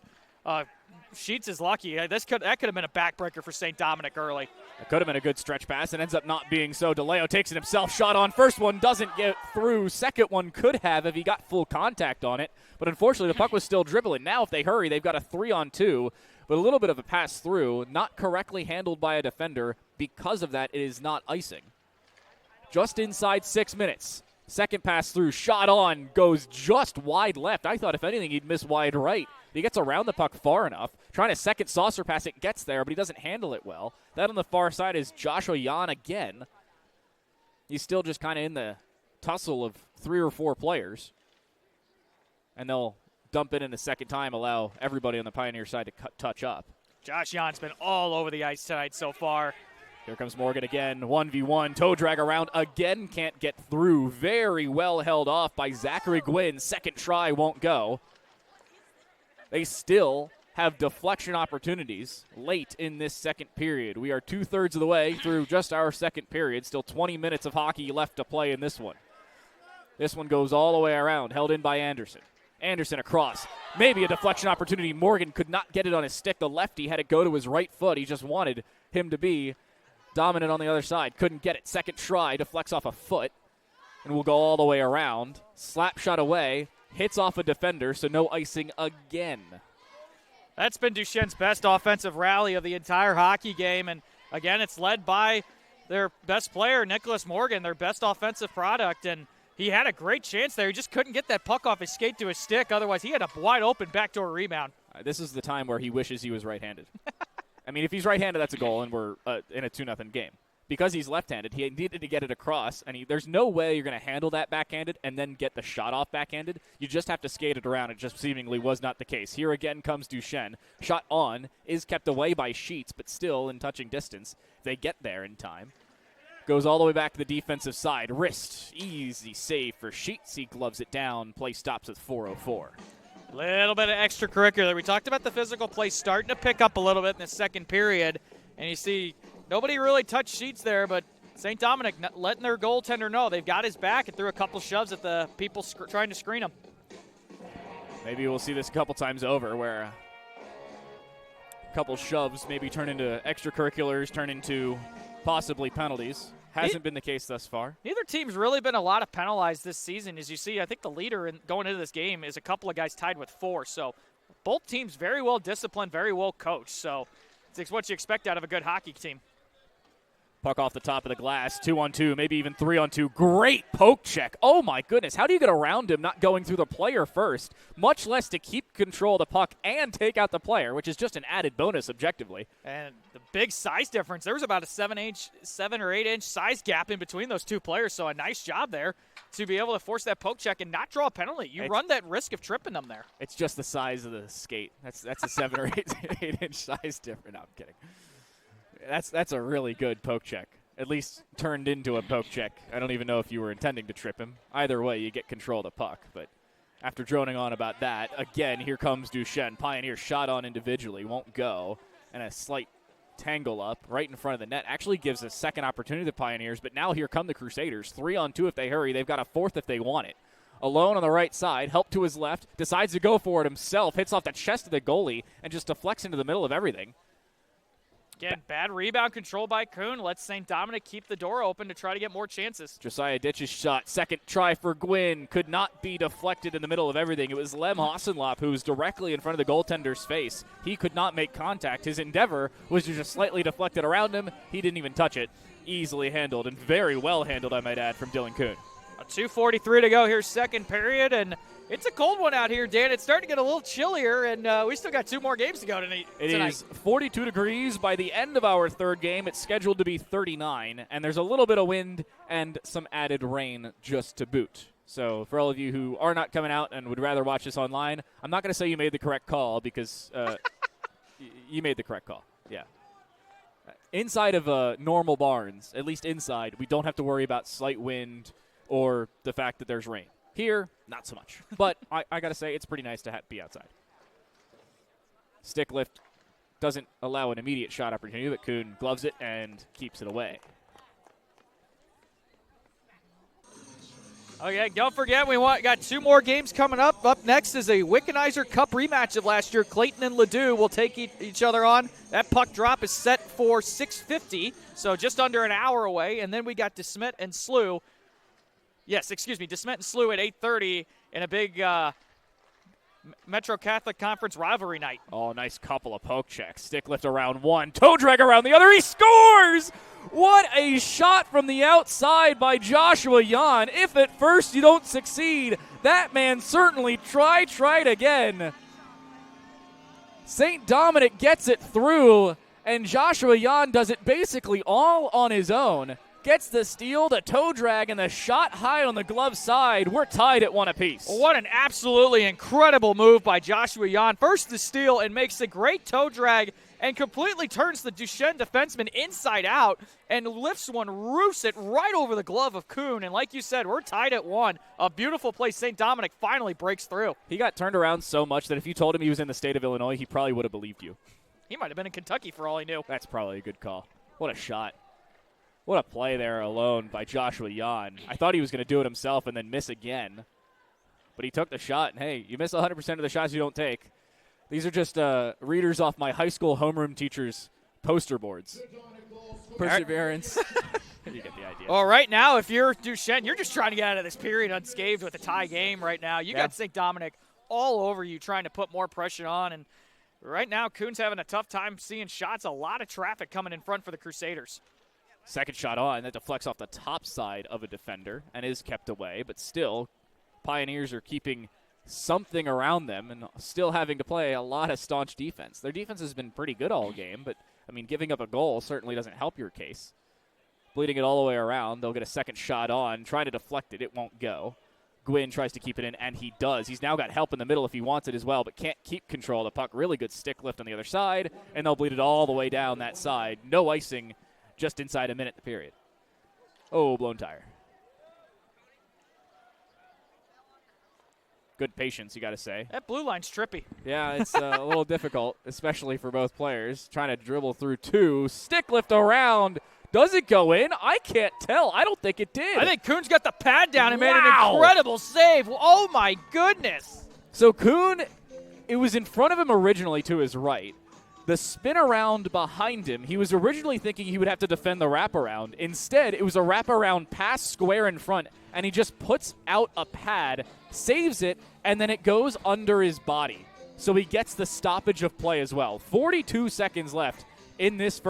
Sheets is lucky. That could have been a backbreaker for St. Dominic early. It could have been a good stretch pass. It ends up not being so. DeLeo takes it himself. Shot on. First one doesn't get through. Second one could have if he got full contact on it. But unfortunately, the puck was still dribbling. Now if they hurry, they've got a 3-on-2. But a little bit of a pass through. Not correctly handled by a defender. Because of that, it is not icing. Just inside 6 minutes. Second pass through. Shot on. Goes just wide left. I thought if anything he'd miss wide right. He gets around the puck far enough. Trying a second saucer pass, it gets there, but he doesn't handle it well. That on the far side is Joshua Yan again. He's still just kind of in the tussle of 3 or 4 players. And they'll dump it in the second time, allow everybody on the Pioneer side to touch up. Josh Yan's been all over the ice tonight so far. Here comes Morgan again, 1v1, toe drag around, again can't get through. Very well held off by Zachary Gwynn. Second try won't go. They still have deflection opportunities late in this second period. We are 2/3 of the way through just our second period. Still 20 minutes of hockey left to play in this one. This one goes all the way around, held in by Anderson. Anderson across. Maybe a deflection opportunity. Morgan could not get it on his stick. The lefty had it go to his right foot. He just wanted him to be Dominant on the other side. Couldn't get it. Second try. Deflects off a foot. And will go all the way around. Slap shot away. Hits off a defender, so no icing again. That's been Duschesne's best offensive rally of the entire hockey game. And, again, it's led by their best player, Nicholas Morgan, their best offensive product. And he had a great chance there. He just couldn't get that puck off his skate to his stick. Otherwise, he had a wide-open backdoor rebound. This is the time where he wishes he was right-handed. I mean, if he's right-handed, that's a goal, and we're in a 2-0 game. Because he's left-handed, he needed to get it across, and there's no way you're going to handle that backhanded and then get the shot off backhanded. You just have to skate it around. It just seemingly was not the case. Here again comes Duschesne. Shot on, is kept away by Sheets, but still in touching distance. They get there in time. Goes all the way back to the defensive side. Wrist, easy save for Sheets. He gloves it down. Play stops at 4:04. Little bit of extracurricular. We talked about the physical play starting to pick up a little bit in the second period, and you see nobody really touched Sheets there, but St. Dominic letting their goaltender know they've got his back and threw a couple shoves at the people trying to screen him. Maybe we'll see this a couple times over where a couple shoves maybe turn into extracurriculars, turn into possibly penalties. Hasn't been the case thus far. Neither team's really been a lot of penalized this season. As you see, I think the leader going into this game is a couple of guys tied with 4. So both teams very well disciplined, very well coached. So it's what you expect out of a good hockey team. Puck off the top of the glass, 2-on-2, maybe even 3-on-2. Great poke check. Oh, my goodness. How do you get around him not going through the player first, much less to keep control of the puck and take out the player, which is just an added bonus objectively. And the big size difference, there was about a 7 or 8 inch size gap in between those two players, so a nice job there to be able to force that poke check and not draw a penalty. You run that risk of tripping them there. It's just the size of the skate. That's a 7 or 8 inch size difference. No, I'm kidding. That's a really good poke check. At least turned into a poke check. I don't even know if you were intending to trip him. Either way, you get control of the puck. But after droning on about that, again, here comes Duschesne. Pioneer shot on individually, won't go. And a slight tangle up right in front of the net. Actually gives a second opportunity to the Pioneers, but now here come the Crusaders. 3-on-2 if they hurry. They've got a 4th if they want it. Alone on the right side, help to his left, decides to go for it himself, hits off the chest of the goalie, and just deflects into the middle of everything. Again, bad rebound control by Kuhn. Lets St. Dominic keep the door open to try to get more chances. Josiah Ditch's shot. Second try for Gwynn. Could not be deflected in the middle of everything. It was Lem Hassenlop who was directly in front of the goaltender's face. He could not make contact. His endeavor was to just slightly deflect it around him. He didn't even touch it. Easily handled, and very well handled, I might add, from Dylan Kuhn. 2:43 to go here, second period, and it's a cold one out here, Dan. It's starting to get a little chillier, and we still got 2 more games to go tonight. It is 42 degrees by the end of our third game. It's scheduled to be 39, and there's a little bit of wind and some added rain just to boot. So for all of you who are not coming out and would rather watch this online, I'm not going to say you made the correct call because you made the correct call. Yeah. Inside of normal barns, at least inside, we don't have to worry about slight wind or the fact that there's rain. Here, not so much. But I got to say, it's pretty nice to be outside. Stick lift doesn't allow an immediate shot opportunity, but Kuhn gloves it and keeps it away. Okay, don't forget, got 2 more games coming up. Up next is a Wickenheiser Cup rematch of last year. Clayton and Ladue will take each other on. That puck drop is set for 6:50, so just under an hour away. And then we got DeSmet and Slough. DeSmet and Slough at 8:30 in a big Metro Catholic Conference rivalry night. Oh, nice couple of poke checks. Stick lift around one, toe drag around the other. He scores! What a shot from the outside by Joshua Yan. If at first you don't succeed, that man certainly tried again. St. Dominic gets it through, and Joshua Yan does it basically all on his own. Gets the steal, the toe drag, and the shot high on the glove side. We're tied at 1 apiece. What an absolutely incredible move by Joshua Yan. First the steal and makes a great toe drag and completely turns the Duschesne defenseman inside out and lifts one, roofs it right over the glove of Kuhn. And like you said, we're tied at 1. A beautiful play. St. Dominic finally breaks through. He got turned around so much that if you told him he was in the state of Illinois, he probably would have believed you. He might have been in Kentucky for all he knew. That's probably a good call. What a shot. What a play there alone by Joshua Yan. I thought he was going to do it himself and then miss again. But he took the shot, and hey, you miss 100% of the shots you don't take. These are just readers off my high school homeroom teacher's poster boards. Perseverance. You get the idea. Well, right now, if you're Duschesne, you're just trying to get out of this period unscathed with a tie game right now. You got St. Dominic all over you trying to put more pressure on. And right now, Kuhn's having a tough time seeing shots. A lot of traffic coming in front for the Crusaders. Second shot on. That deflects off the top side of a defender and is kept away. But still, Pioneers are keeping something around them and still having to play a lot of staunch defense. Their defense has been pretty good all game, but, I mean, giving up a goal certainly doesn't help your case. Bleeding it all the way around. They'll get a second shot on. Trying to deflect it. It won't go. Gwynn tries to keep it in, and he does. He's now got help in the middle if he wants it as well, but can't keep control of the puck. Really good stick lift on the other side, and they'll bleed it all the way down that side. No icing, just inside a minute the period. Oh, blown tire. Good patience, you got to say. That blue line's trippy. Yeah, it's a little difficult, especially for both players. Trying to dribble through two. Stick lift around. Does it go in? I can't tell. I don't think it did. I think Kuhn's got the pad down and made an incredible save. Oh, my goodness. So Kuhn, it was in front of him originally to his right. The spin around behind him, he was originally thinking he would have to defend the wraparound. Instead, it was a wraparound pass square in front, and he just puts out a pad, saves it, and then it goes under his body. So he gets the stoppage of play as well. 42 seconds left in this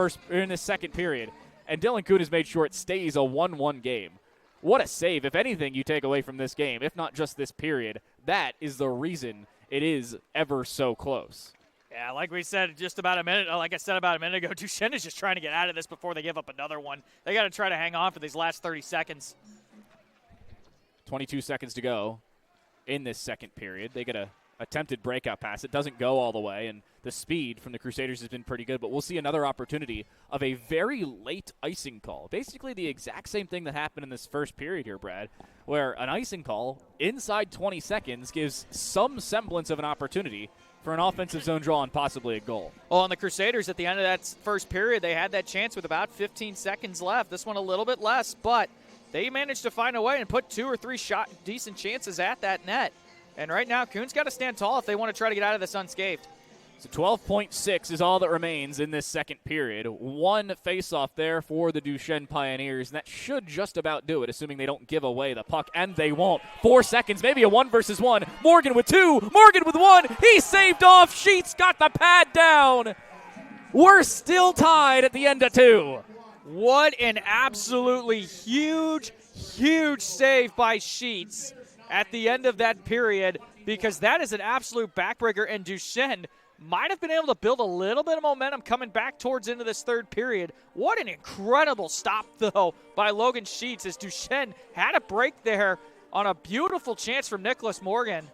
second period. And Dylan Kuhn has made sure it stays a 1-1 game. What a save. If anything you take away from this game, if not just this period, that is the reason it is ever so close. Yeah, like we said about a minute ago, Duschesne is just trying to get out of this before they give up another one. They got to try to hang on for these last 30 seconds. 22 seconds to go in this second period. They get a attempted breakout pass. It doesn't go all the way, and the speed from the Crusaders has been pretty good, but we'll see another opportunity of a very late icing call. Basically the exact same thing that happened in this first period here, Brad, where an icing call inside 20 seconds gives some semblance of an opportunity for an offensive zone draw and possibly a goal. Well, on the Crusaders at the end of that first period, they had that chance with about 15 seconds left. This one a little bit less, but they managed to find a way and put 2 or 3 decent chances at that net. And right now, Kuhn's got to stand tall if they want to try to get out of this unscathed. So 12.6 is all that remains in this second period. One face-off there for the Duschesne Pioneers, and that should just about do it, assuming they don't give away the puck, and they won't. 4 seconds, maybe a 1-versus-1. Morgan with 2, Morgan with 1. He saved off. Sheets got the pad down. We're still tied at the end of 2. What an absolutely huge, huge save by Sheets at the end of that period, because that is an absolute backbreaker, and Duschesne might have been able to build a little bit of momentum coming back towards into this third period. What an incredible stop, though, by Logan Sheets, as Duschesne had a break there on a beautiful chance from Nicholas Morgan.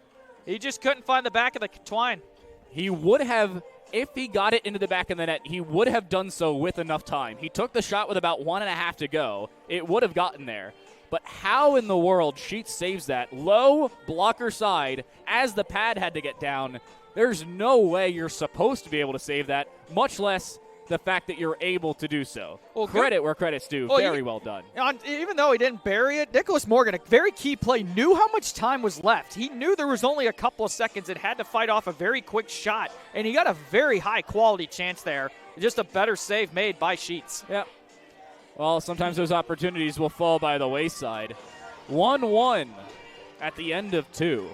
He just couldn't find the back of the twine. He would have, if he got it into the back of the net, he would have done so with enough time. He took the shot with about 1.5 to go. It would have gotten there. But how in the world Sheets saves that low blocker side as the pad had to get down? There's no way you're supposed to be able to save that, much less the fact that you're able to do so. Well, credit where credit's due. Very well done. Even though he didn't bury it, Nicholas Morgan, a very key play, knew how much time was left. He knew there was only a couple of seconds and had to fight off a very quick shot, and he got a very high-quality chance there. Just a better save made by Sheets. Yeah. Well, sometimes those opportunities will fall by the wayside. 1-1 at the end of 2.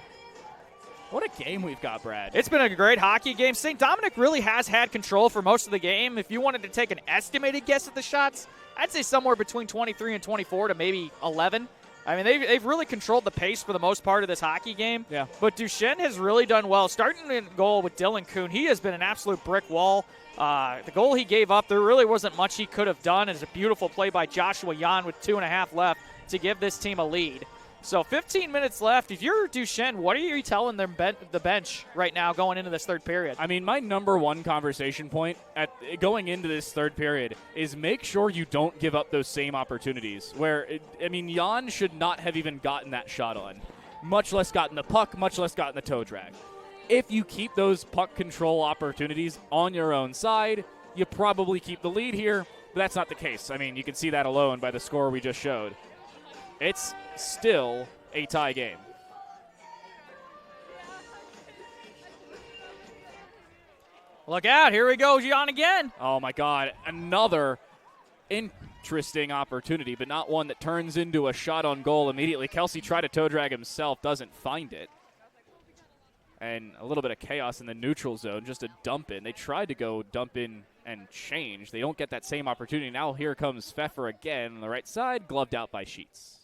What a game we've got, Brad. It's been a great hockey game. St. Dominic really has had control for most of the game. If you wanted to take an estimated guess at the shots, I'd say somewhere between 23 and 24 to maybe 11. I mean, they've really controlled the pace for the most part of this hockey game. Yeah. But Duschesne has really done well. Starting in goal with Dylan Kuhn, he has been an absolute brick wall. The goal he gave up, there really wasn't much he could have done. It's a beautiful play by Joshua Yan with 2.5 left to give this team a lead. So 15 minutes left. If you're Duschesne, what are you telling them the bench right now going into this third period? I mean, my number one conversation point going into this third period is make sure you don't give up those same opportunities where, Jan should not have even gotten that shot on, much less gotten the puck, much less gotten the toe drag. If you keep those puck control opportunities on your own side, you probably keep the lead here, but that's not the case. I mean, you can see that alone by the score we just showed. It's still a tie game. Look out. Here we go, Gian again. Oh, my God. Another interesting opportunity, but not one that turns into a shot on goal immediately. Kelsey tried to toe drag himself, doesn't find it. And a little bit of chaos in the neutral zone, just a dump in. They tried to go dump in and change. They don't get that same opportunity. Now here comes Pfeffer again on the right side, gloved out by Sheets.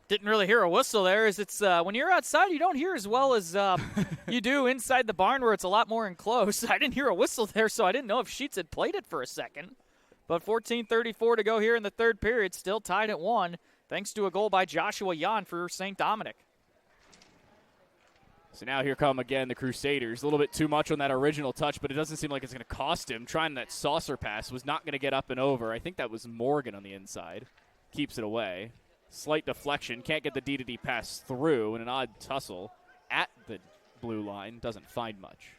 Didn't really hear a whistle there. It's when you're outside, you don't hear as well as you do inside the barn where it's a lot more enclosed. I didn't hear a whistle there, so I didn't know if Sheets had played it for a second. But 14:34 to go here in the third period, still tied at 1, thanks to a goal by Joshua Jan for St. Dominic. So now here come again the Crusaders. A little bit too much on that original touch, but it doesn't seem like it's going to cost him. Trying that saucer pass was not going to get up and over. I think that was Morgan on the inside. Keeps it away. Slight deflection. Can't get the D-to-D pass through, and an odd tussle at the blue line. Doesn't find much.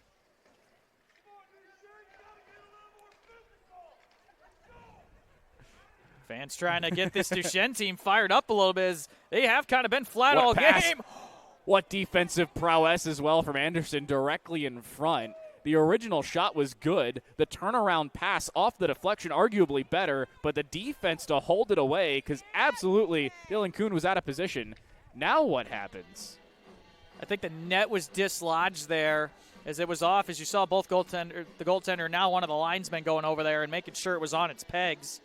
Fans trying to get this Duschesne team fired up a little bit as they have kind of been flat What all pass. game. What defensive prowess as well from Anderson directly in front. The original shot was good. The turnaround pass off the deflection, arguably better, but the defense to hold it away because absolutely Dylan Kuhn was out of position. Now what happens? I think the net was dislodged there as it was off, as you saw the goaltender, now one of the linesmen going over there and making sure it was on its pegs.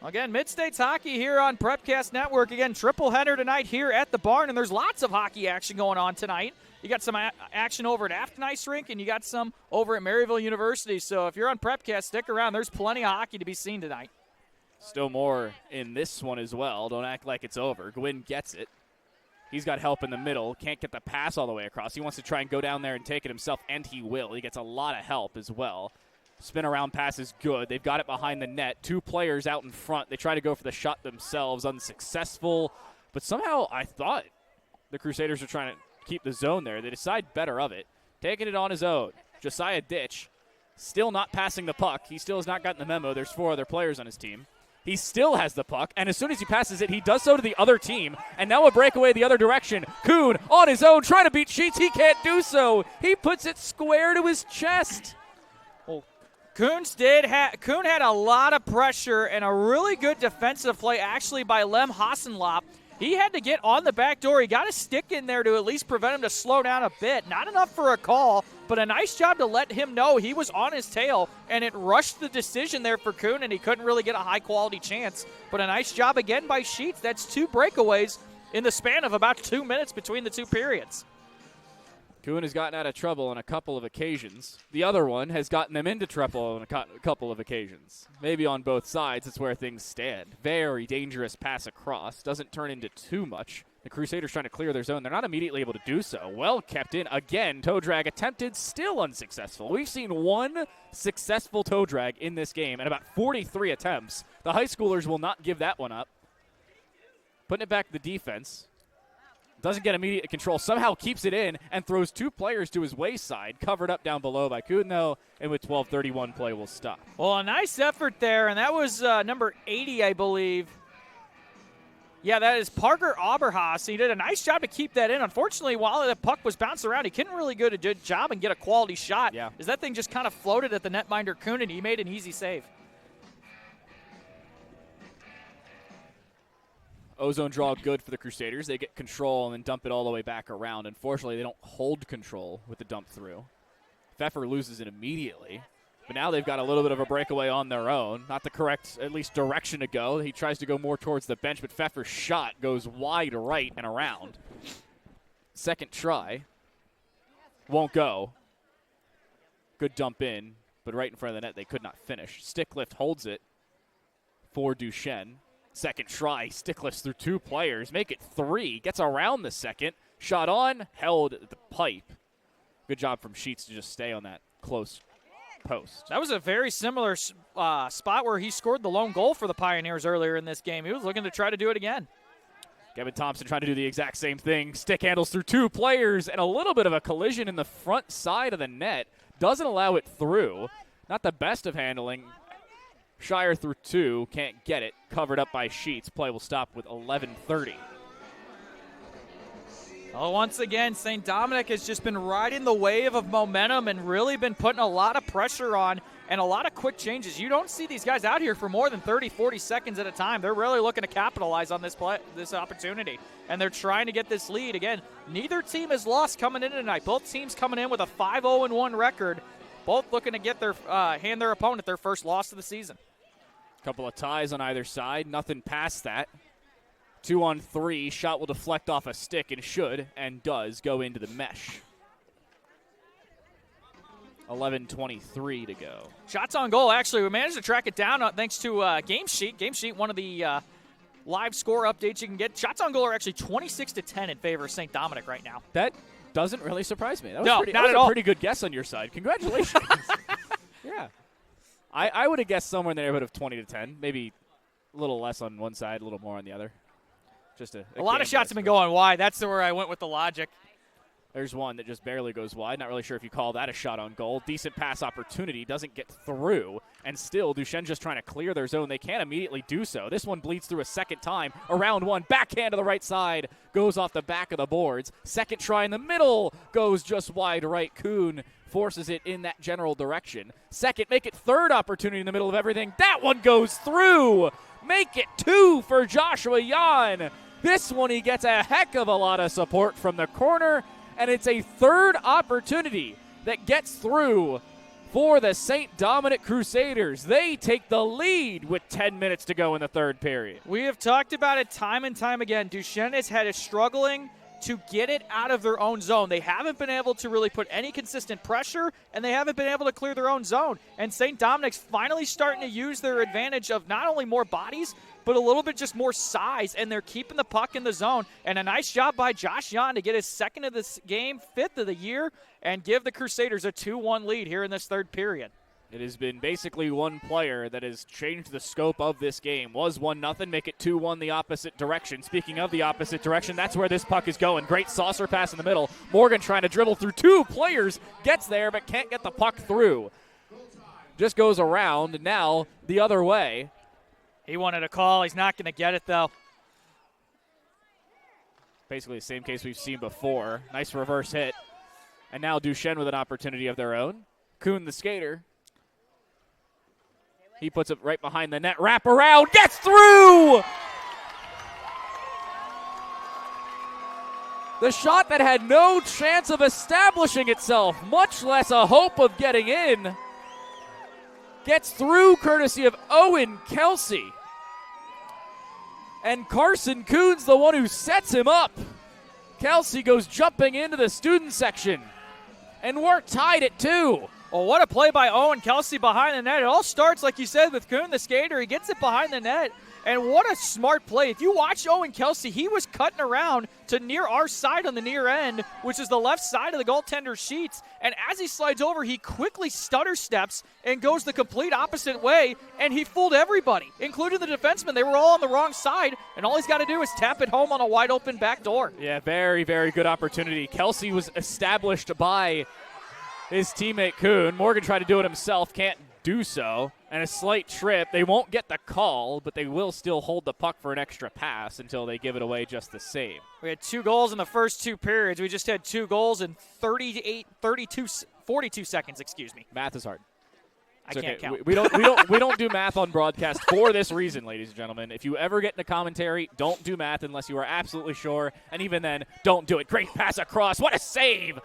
Again, Mid-States Hockey here on Prepcast Network. Again, triple header tonight here at the barn, and there's lots of hockey action going on tonight. You got some action over at Afton Ice Rink, and you got some over at Maryville University. So if you're on Prepcast, stick around. There's plenty of hockey to be seen tonight. Still more in this one as well. Don't act like it's over. Gwynn gets it. He's got help in the middle. Can't get the pass all the way across. He wants to try and go down there and take it himself, and he will. He gets a lot of help as well. Spin around pass is good. They've got it behind the net. 2 players out in front. They try to go for the shot themselves. Unsuccessful. But somehow I thought the Crusaders are trying to keep the zone there. They decide better of it. Taking it on his own. Josiah Ditch still not passing the puck. He still has not gotten the memo. There's 4 other players on his team. He still has the puck, and as soon as he passes it, he does so to the other team. And now a breakaway the other direction. Kuhn on his own trying to beat Sheets. He can't do so. He puts it square to his chest. Kuhn had a lot of pressure and a really good defensive play actually by Lem Hassenlop. He had to get on the back door. He got a stick in there to at least prevent him to slow down a bit. Not enough for a call, but a nice job to let him know he was on his tail, and it rushed the decision there for Kuhn, and he couldn't really get a high-quality chance. But a nice job again by Sheets. That's 2 breakaways in the span of about 2 minutes between the 2 periods. Kuhn has gotten out of trouble on a couple of occasions. The other one has gotten them into trouble on a couple of occasions. Maybe on both sides, it's where things stand. Very dangerous pass across. Doesn't turn into too much. The Crusaders trying to clear their zone. They're not immediately able to do so. Well kept in. Again, toe drag attempted, still unsuccessful. We've seen 1 successful toe drag in this game and about 43 attempts. The high schoolers will not give that one up. Putting it back to the defense. Doesn't get immediate control, somehow keeps it in and throws 2 players to his wayside, covered up down below by Kuhn, though, and with 12:31 play will stop. Well, a nice effort there, and that was number 80, I believe. Yeah, that is Parker Auberhaus. He did a nice job to keep that in. Unfortunately, while the puck was bouncing around, he couldn't really do a good job and get a quality shot. Yeah. As that thing just kind of floated at the netminder Kuhn, and he made an easy save. Ozone draw good for the Crusaders. They get control and then dump it all the way back around. Unfortunately, they don't hold control with the dump through. Pfeffer loses it immediately. But now they've got a little bit of a breakaway on their own. Not the correct, at least, direction to go. He tries to go more towards the bench, but Pfeffer's shot goes wide right and around. Second try. Won't go. Good dump in, but right in front of the net they could not finish. Stick lift holds it for Duschesne. Second try, stick lifts through 2 players, make it 3, gets around the second, shot on, held at the pipe. Good job from Sheets to just stay on that close post. That was a very similar spot where he scored the lone goal for the Pioneers earlier in this game. He was looking to try to do it again. Kevin Thompson trying to do the exact same thing. Stick handles through 2 players, and a little bit of a collision in the front side of the net. Doesn't allow it through. Not the best of handling. Shire through 2, can't get it. Covered up by Sheets. Play will stop with 11:30. Well, once again, St. Dominic has just been riding the wave of momentum and really been putting a lot of pressure on and a lot of quick changes. You don't see these guys out here for more than 30, 40 seconds at a time. They're really looking to capitalize on this opportunity, and they're trying to get this lead. Again, neither team has lost coming in tonight. Both teams coming in with a 5-0-1 record, both looking to get their hand their opponent their first loss of the season. Couple of ties on either side, nothing past that. 2-on-3, shot will deflect off a stick and should and does go into the mesh. 11:23 to go. Shots on goal, actually, we managed to track it down thanks to Game Sheet. Game Sheet, one of the live score updates you can get. Shots on goal are actually 26-10 in favor of St. Dominic right now. That doesn't really surprise me. That was No, pretty, not that was at a all. pretty good guess on your side. Congratulations. Yeah. I would have guessed somewhere in the neighborhood of 20-10, maybe a little less on one side, a little more on the other. Just a lot of shots have been going wide. That's where I went with the logic. There's one that just barely goes wide. Not really sure if you call that a shot on goal. Decent pass opportunity. Doesn't get through. And still, Duschesne just trying to clear their zone. They can't immediately do so. This one bleeds through a second time. Around one. Backhand to the right side. Goes off the back of the boards. Second try in the middle. Goes just wide right. Kuhn forces it in that general direction. Second, make it third opportunity in the middle of everything. That one goes through. Make it 2 for Joshua Yan. This one he gets a heck of a lot of support from the corner, and it's a third opportunity that gets through for the St. Dominic Crusaders. They take the lead with 10 minutes to go in the third period. We have talked about it time and time again. Duschesne has had a struggling to get it out of their own zone. They haven't been able to really put any consistent pressure, and they haven't been able to clear their own zone. And St. Dominic's finally starting to use their advantage of not only more bodies, but a little bit just more size, and they're keeping the puck in the zone. And a nice job by Josh Yan to get his second of this game, 5th of the year, and give the Crusaders a 2-1 lead here in this third period. It has been basically one player that has changed the scope of this game. Was 1-0, make it 2-1 the opposite direction. Speaking of the opposite direction, that's where this puck is going. Great saucer pass in the middle. Morgan trying to dribble through 2 players, gets there but can't get the puck through. Just goes around, and now the other way. He wanted a call. He's not going to get it, though. Basically the same case we've seen before. Nice reverse hit. And now Duschesne with an opportunity of their own. Kuhn the skater. He puts it right behind the net. Wrap around. Gets through! The shot that had no chance of establishing itself, much less a hope of getting in, gets through courtesy of Owen Kelsey. And Carson Kuhn's the one who sets him up. Kelsey goes jumping into the student section. And we're tied at 2. Well, what a play by Owen Kelsey behind the net. It all starts, like you said, with Kuhn the skater. He gets it behind the net. And what a smart play. If you watch Owen Kelsey, he was cutting around to near our side on the near end, which is the left side of the goaltender's sheets. And as he slides over, he quickly stutter steps and goes the complete opposite way. And he fooled everybody, including the defensemen. They were all on the wrong side. And all he's got to do is tap it home on a wide open back door. Yeah, very, very good opportunity. Kelsey was established by his teammate Kuhn. Morgan tried to do it himself, can't do so. And a slight trip. They won't get the call, but they will still hold the puck for an extra pass until they give it away just the same. We had 2 goals in the first 2 periods. We just had 2 goals in 42 seconds, excuse me. Math is hard. I can't count. We don't do math on broadcast for this reason, ladies and gentlemen. If you ever get into commentary, don't do math unless you are absolutely sure. And even then, don't do it. Great pass across. What a save!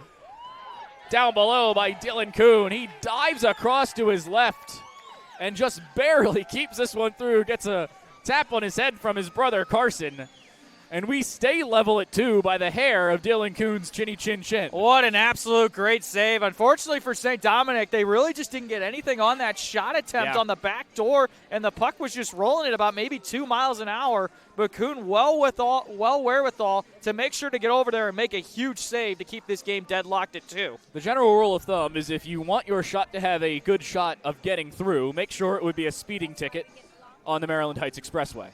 Down below by Dylan Kuhn. He dives across to his left and just barely keeps this one through. Gets a tap on his head from his brother Carson. And we stay level at 2 by the hair of Dylan Kuhn's chinny chin chin. What an absolute great save. Unfortunately for St. Dominic, they really just didn't get anything on that shot attempt on the back door, and the puck was just rolling at about maybe 2 miles an hour. But Kuhn well wherewithal to make sure to get over there and make a huge save to keep this game deadlocked at 2. The general rule of thumb is if you want your shot to have a good shot of getting through, make sure it would be a speeding ticket on the Maryland Heights Expressway.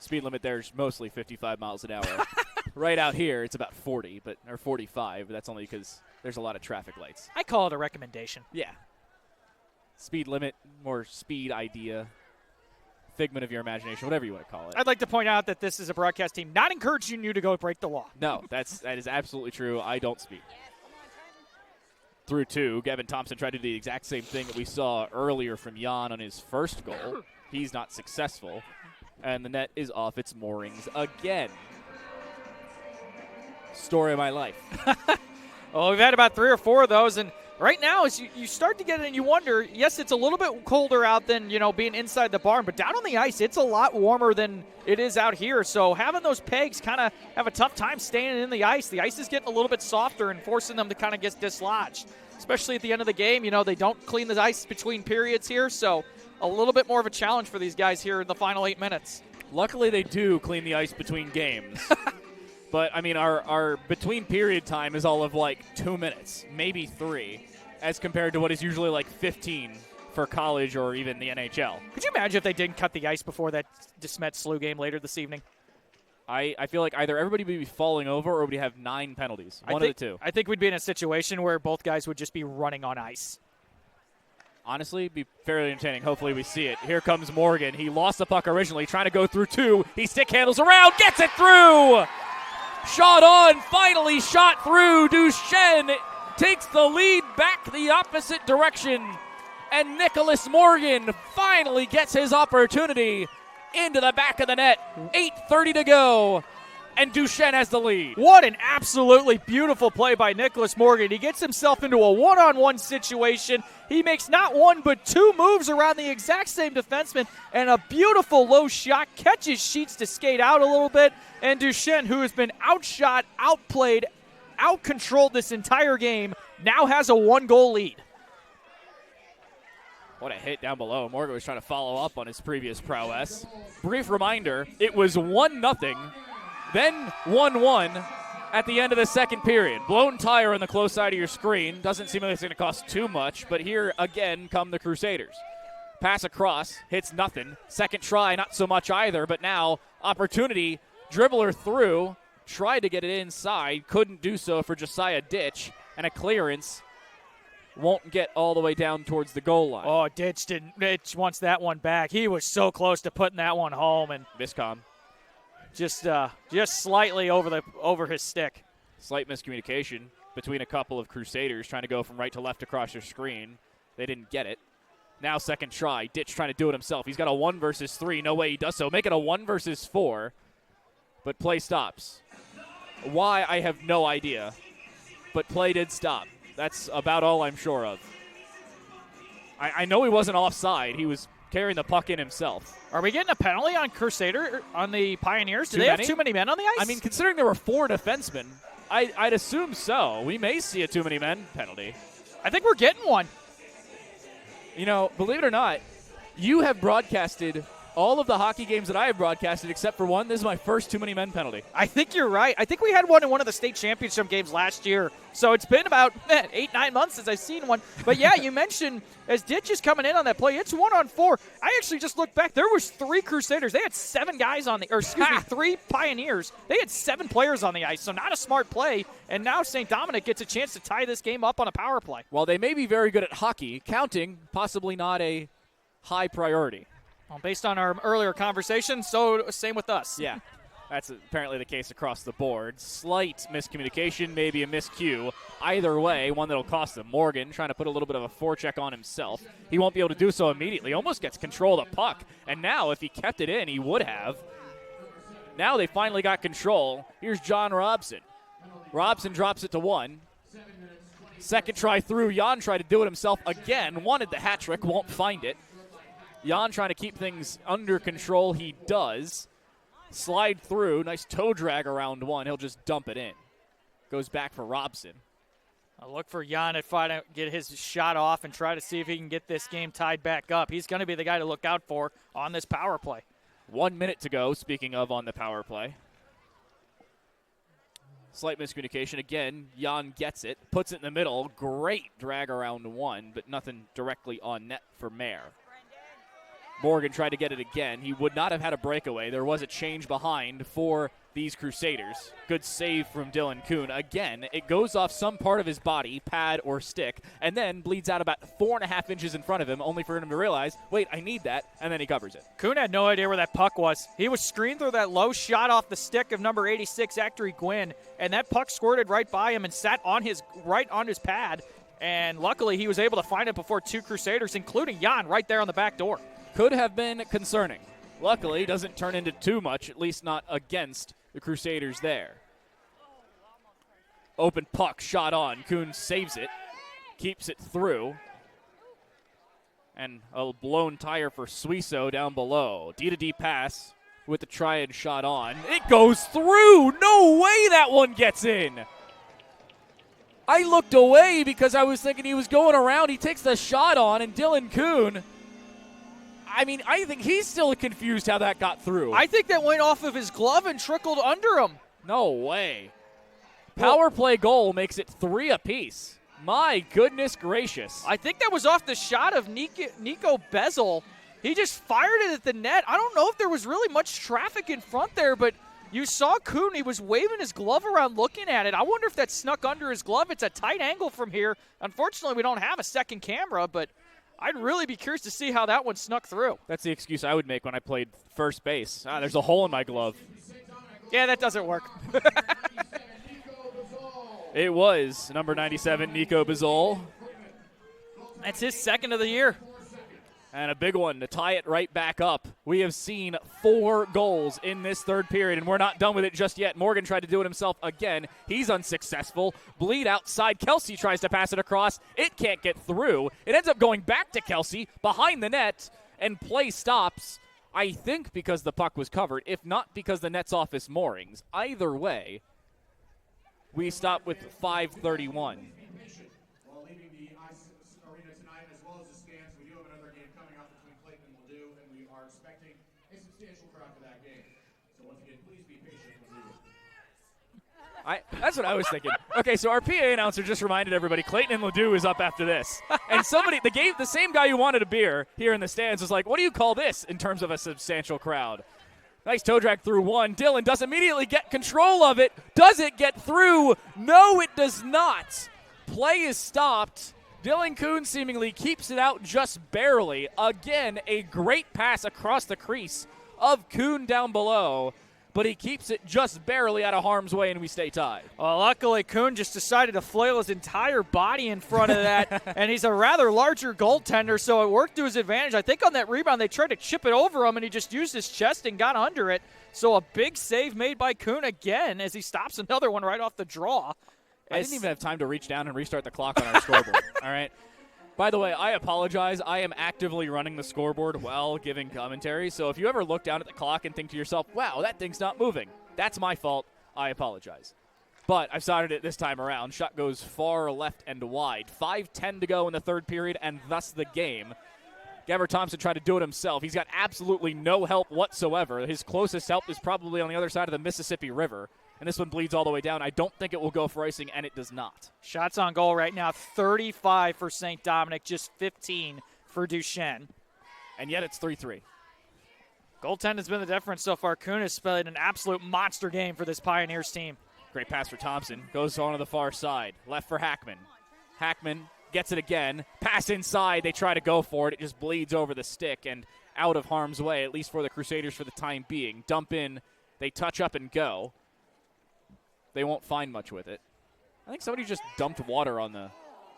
Speed limit there is mostly 55 miles an hour. Right out here, it's about 40, or 45, but that's only because there's a lot of traffic lights. I call it a recommendation. Yeah. Speed limit, more speed idea. figment of your imagination, whatever you want to call it. I'd like to point out that this is a broadcast team not encouraging you to go break the law. No, that is absolutely true. I don't speak. Through 2, Gavin Thompson tried to do the exact same thing that we saw earlier from Jan on his first goal. He's not successful, and the net is off its moorings again. Story of my life. Well, we've had about 3 or 4 of those, and right now, as you start to get it and you wonder, yes, it's a little bit colder out than, being inside the barn, but down on the ice, it's a lot warmer than it is out here. So having those pegs kind of have a tough time staying in the ice. The ice is getting a little bit softer and forcing them to kind of get dislodged, especially at the end of the game. They don't clean the ice between periods here, so a little bit more of a challenge for these guys here in the final 8 minutes. Luckily, they do clean the ice between games. But, our between period time is all of 2 minutes, maybe 3, as compared to what is usually 15 for college or even the NHL. Could you imagine if they didn't cut the ice before that Duschesne SLU game later this evening? I feel like either everybody would be falling over or we'd have 9 penalties. One of the two. I think we'd be in a situation where both guys would just be running on ice. Honestly, be fairly entertaining. Hopefully we see it. Here comes Morgan. He lost the puck originally, trying to go through 2. He stick handles around, gets it through! Shot on, finally shot through. Duschesne takes the lead back the opposite direction. And Nicholas Morgan finally gets his opportunity into the back of the net. 8:30 to go, and Duschesne has the lead. What an absolutely beautiful play by Nicholas Morgan. He gets himself into a one-on-one situation. He makes not one but 2 moves around the exact same defenseman, and a beautiful low shot, catches Sheets to skate out a little bit, and Duschesne, who has been outshot, outplayed, out-controlled this entire game, now has a 1-goal lead. What a hit down below. Morgan was trying to follow up on his previous prowess. Brief reminder, it was 1-0, then 1-1 at the end of the second period. Blown tire on the close side of your screen. Doesn't seem like it's going to cost too much, but here again come the Crusaders. Pass across, hits nothing. Second try, not so much either, but now opportunity, dribbler through, tried to get it inside, couldn't do so for Josiah Ditch, and a clearance won't get all the way down towards the goal line. Oh, Ditch wants that one back. He was so close to putting that one home, and Miscom. Just slightly over his stick. Slight miscommunication between a couple of Crusaders trying to go from right to left across your screen. They didn't get it. Now second try. Ditch trying to do it himself. He's got a 1 versus 3. No way he does so. Make it a 1 versus 4. But play stops. Why, I have no idea. But play did stop. That's about all I'm sure of. I know he wasn't offside. He was carrying the puck in himself. Are we getting a penalty on on the Pioneers? Do they have too many men on the ice? Considering there were 4 defensemen, I'd assume so. We may see a too many men penalty. I think we're getting one. Believe it or not, you have broadcasted all of the hockey games that I have broadcasted except for one. This is my first too many men penalty. I think you're right. I think we had one in one of the state championship games last year. So it's been about 8-9 months since I've seen one. But yeah, you mentioned as Ditch is coming in on that play, it's 1-on-4. I actually just looked back. There was 3 Crusaders. They had 7 guys on the, 3 Pioneers. They had 7 players on the ice. So not a smart play. And now St. Dominic gets a chance to tie this game up on a power play. While they may be very good at hockey, counting possibly not a high priority. Well, based on our earlier conversation, so same with us. Yeah, that's apparently the case across the board. Slight miscommunication, maybe a miscue. Either way, one that'll cost them. Morgan trying to put a little bit of a forecheck on himself. He won't be able to do so immediately. Almost gets control of the puck. And now, if he kept it in, he would have. Now they finally got control. Here's John Robson. Robson drops it to 1. Second try through. Jan tried to do it himself again. Wanted the hat trick, won't find it. Jan trying to keep things under control. He does. Slide through. Nice toe drag around 1. He'll just dump it in. Goes back for Robson. I'll look for Jan to try to get his shot off and try to see if he can get this game tied back up. He's going to be the guy to look out for on this power play. 1 minute to go, speaking of on the power play. Slight miscommunication. Again, Jan gets it. Puts it in the middle. Great drag around 1, but nothing directly on net for Mare. Morgan tried to get it again. He would not have had a breakaway. There was a change behind for these Crusaders. Good save from Dylan Kuhn. Again, it goes off some part of his body, pad or stick, and then bleeds out about 4.5 inches in front of him, only for him to realize, wait, I need that, and then he covers it. Kuhn had no idea where that puck was. He was screened through that low shot off the stick of number 86, Zachary Gwynn, and that puck squirted right by him and sat on his pad, and luckily he was able to find it before two Crusaders, including Jan, right there on the back door. Could have been concerning. Luckily, doesn't turn into too much, at least not against the Crusaders there. Open puck, shot on. Kuhn saves it, keeps it through. And a blown tire for Suiso down below. D-to-D pass with the triad shot on. It goes through! No way that one gets in! I looked away because I was thinking he was going around. He takes the shot on, and Dylan Kuhn, I mean, I think he's still confused how that got through. I think that went off of his glove and trickled under him. No way. Power play goal makes it 3 apiece. My goodness gracious. I think that was off the shot of Nico Bezel. He just fired it at the net. I don't know if there was really much traffic in front there, but you saw Kuhn. He was waving his glove around looking at it. I wonder if that snuck under his glove. It's a tight angle from here. Unfortunately, we don't have a second camera, but I'd really be curious to see how that one snuck through. That's the excuse I would make when I played first base. There's a hole in my glove. Yeah, that doesn't work. It was number 97, Nico Bezol. That's his second of the year. And a big one to tie it right back up. We have seen 4 goals in this third period, and we're not done with it just yet. Morgan tried to do it himself again. He's unsuccessful. Bleed outside. Kelsey tries to pass it across. It can't get through. It ends up going back to Kelsey behind the net, and play stops, I think because the puck was covered, if not because the net's off its moorings. Either way, we stop with 5:31. That's what I was thinking. Okay, so our PA announcer just reminded everybody Clayton and Ledoux is up after this. And the same guy who wanted a beer here in the stands was like, what do you call this in terms of a substantial crowd? Nice toe drag through one. Dylan does immediately get control of it. Does it get through? No, it does not. Play is stopped. Dylan Kuhn seemingly keeps it out just barely. Again, a great pass across the crease of Kuhn down below. But he keeps it just barely out of harm's way, and we stay tied. Well, luckily, Kuhn just decided to flail his entire body in front of that, and he's a rather larger goaltender, so it worked to his advantage. I think on that rebound, they tried to chip it over him, and he just used his chest and got under it. So a big save made by Kuhn again as he stops another one right off the draw. I didn't even have time to reach down and restart the clock on our scoreboard. All right. By the way, I apologize. I am actively running the scoreboard while giving commentary. So if you ever look down at the clock and think to yourself, wow, that thing's not moving, that's my fault. I apologize. But I've started it this time around. Shot goes far left and wide. 5:10 to go in the third period, and thus the game. Gavin Thompson tried to do it himself. He's got absolutely no help whatsoever. His closest help is probably on the other side of the Mississippi River. And this one bleeds all the way down. I don't think it will go for icing, and it does not. Shots on goal right now, 35 for St. Dominic, just 15 for Duschesne. And yet it's 3-3. Goaltending's been the difference so far. Kuhn has played an absolute monster game for this Pioneers team. Great pass for Thompson. Goes on to the far side. Left for Hackman. Hackman gets it again. Pass inside. They try to go for it. It just bleeds over the stick and out of harm's way, at least for the Crusaders for the time being. Dump in. They touch up and go. They won't find much with it. I think somebody just dumped water on the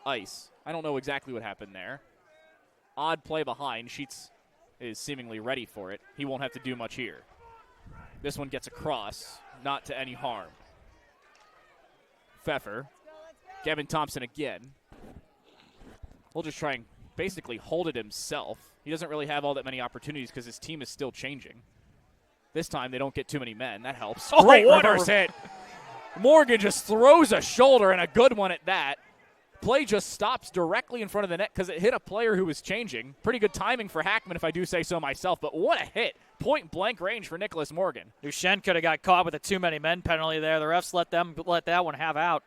ice. I don't know exactly what happened there. Odd play behind. Sheets is seemingly ready for it. He won't have to do much here. This one gets across, not to any harm. Pfeffer. Gavin Thompson again. We'll just try and basically hold it himself. He doesn't really have all that many opportunities because his team is still changing. This time they don't get too many men. That helps. Great reverse hit. Morgan just throws a shoulder, and a good one at that. Play just stops directly in front of the net because it hit a player who was changing. Pretty good timing for Hackman, if I do say so myself, but what a hit. Point-blank range for Nicholas Morgan. Duschesne could have got caught with a too-many-men penalty there. The refs let that one have out.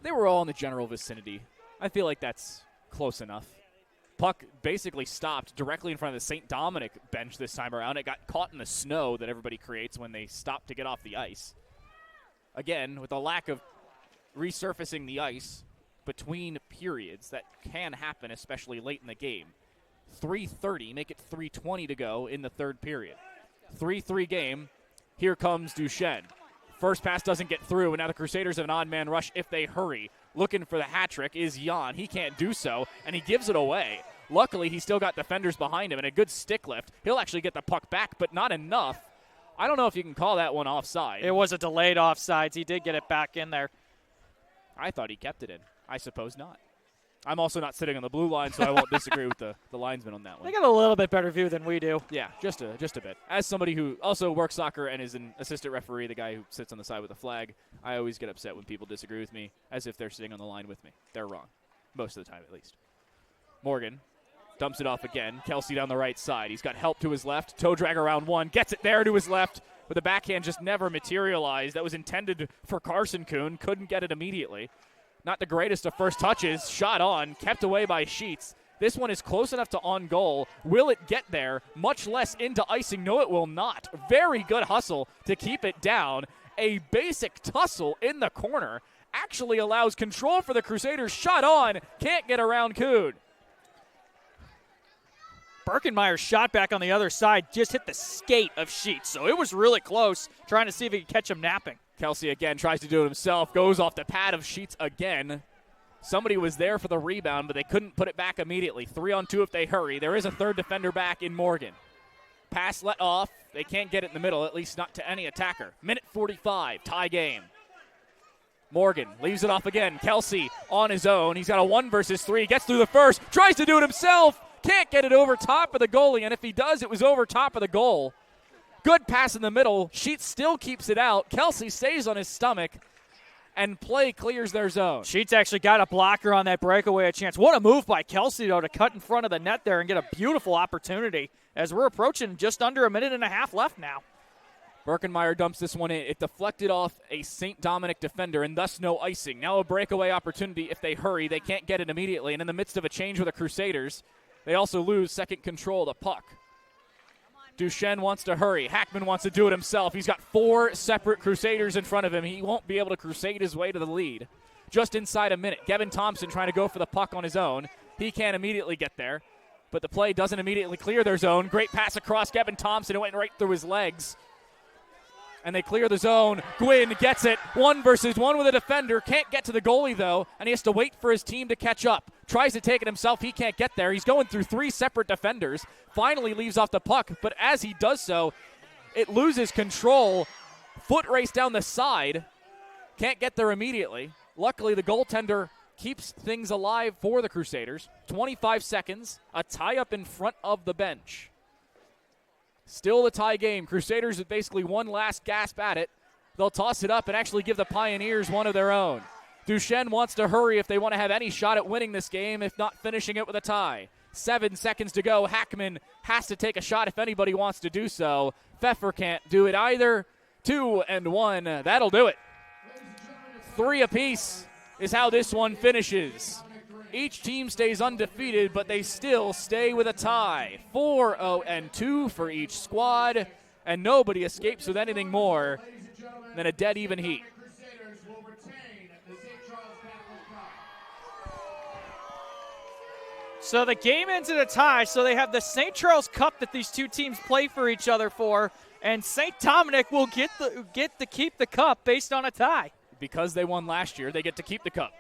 They were all in the general vicinity. I feel like that's close enough. puck basically stopped directly in front of the St. Dominic bench this time around. It got caught in the snow that everybody creates when they stop to get off the ice. Again, with a lack of resurfacing the ice between periods, that can happen, especially late in the game. 3:30, make it 3:20 to go in the third period. 3-3 game. Here comes Duschesne. First pass doesn't get through, and now the Crusaders have an odd man rush if they hurry. Looking for the hat trick is Jan. He can't do so, and he gives it away. Luckily, he's still got defenders behind him and a good stick lift. He'll actually get the puck back, but not enough. I don't know if you can call that one offside. It was a delayed offsides. He did get it back in there. I thought he kept it in. I suppose not. I'm also not sitting on the blue line, so I won't disagree with the linesman on that one. They got a little bit better view than we do. Yeah, just a bit. As somebody who also works soccer and is an assistant referee, the guy who sits on the side with the flag, I always get upset when people disagree with me as if they're sitting on the line with me. They're wrong. Most of the time, at least. Morgan dumps it off again. Kelsey down the right side. He's got help to his left. Toe drag around one. Gets it there to his left. But the backhand just never materialized. That was intended for Carson Kuhn. Couldn't get it immediately. Not the greatest of first touches. Shot on. Kept away by Sheets. This one is close enough to on goal. Will it get there? Much less into icing. No, it will not. Very good hustle to keep it down. A basic tussle in the corner actually allows control for the Crusaders. Shot on. Can't get around Kuhn. Birkenmeyer's shot back on the other side just hit the skate of Sheets, so it was really close, trying to see if he could catch him napping. Kelsey again tries to do it himself, goes off the pad of Sheets again. Somebody was there for the rebound, but they couldn't put it back immediately. 3-on-2 if they hurry. There is a third defender back in Morgan. Pass let off. They can't get it in the middle, at least not to any attacker. Minute 45, tie game. Morgan leaves it off again. Kelsey on his own. He's got a 1-versus-3. Gets through the first. Tries to do it himself. Can't get it over top of the goalie, and if he does, it was over top of the goal. Good pass in the middle. Sheets still keeps it out. Kelsey stays on his stomach, and play clears their zone. Sheets actually got a blocker on that breakaway a chance. What a move by Kelsey, though, to cut in front of the net there and get a beautiful opportunity as we're approaching just under a minute and a half left now. Birkenmeyer dumps this one in. It deflected off a St. Dominic defender, and thus no icing. Now a breakaway opportunity if they hurry. They can't get it immediately, and in the midst of a change with the Crusaders, they also lose second control of the puck. Duschesne wants to hurry. Hackman wants to do it himself. He's got 4 separate Crusaders in front of him. He won't be able to crusade his way to the lead. Just inside a minute, Gavin Thompson trying to go for the puck on his own. He can't immediately get there, but the play doesn't immediately clear their zone. Great pass across Gavin Thompson. It went right through his legs. And they clear the zone. Gwynn gets it. 1-versus-1 with a defender. Can't get to the goalie, though, and he has to wait for his team to catch up. Tries to take it himself. He can't get there. He's going through 3 separate defenders. Finally leaves off the puck, but as he does so, it loses control. Foot race down the side. Can't get there immediately. Luckily, the goaltender keeps things alive for the Crusaders. 25 seconds. A tie-up in front of the bench. Still the tie game. Crusaders with basically one last gasp at it. They'll toss it up and actually give the Pioneers one of their own. Duschesne wants to hurry if they want to have any shot at winning this game, if not finishing it with a tie. 7 seconds to go. Hackman has to take a shot if anybody wants to do so. Pfeffer can't do it either. 2-1. That'll do it. 3 apiece is how this one finishes. Each team stays undefeated, but they still stay with a tie. 4-0-2 for each squad, and nobody escapes with anything more than a dead even heat. So the game ends in a tie, so they have the St. Charles Cup that these two teams play for each other for, and St. Dominic will get to keep the cup based on a tie. Because they won last year, they get to keep the cup.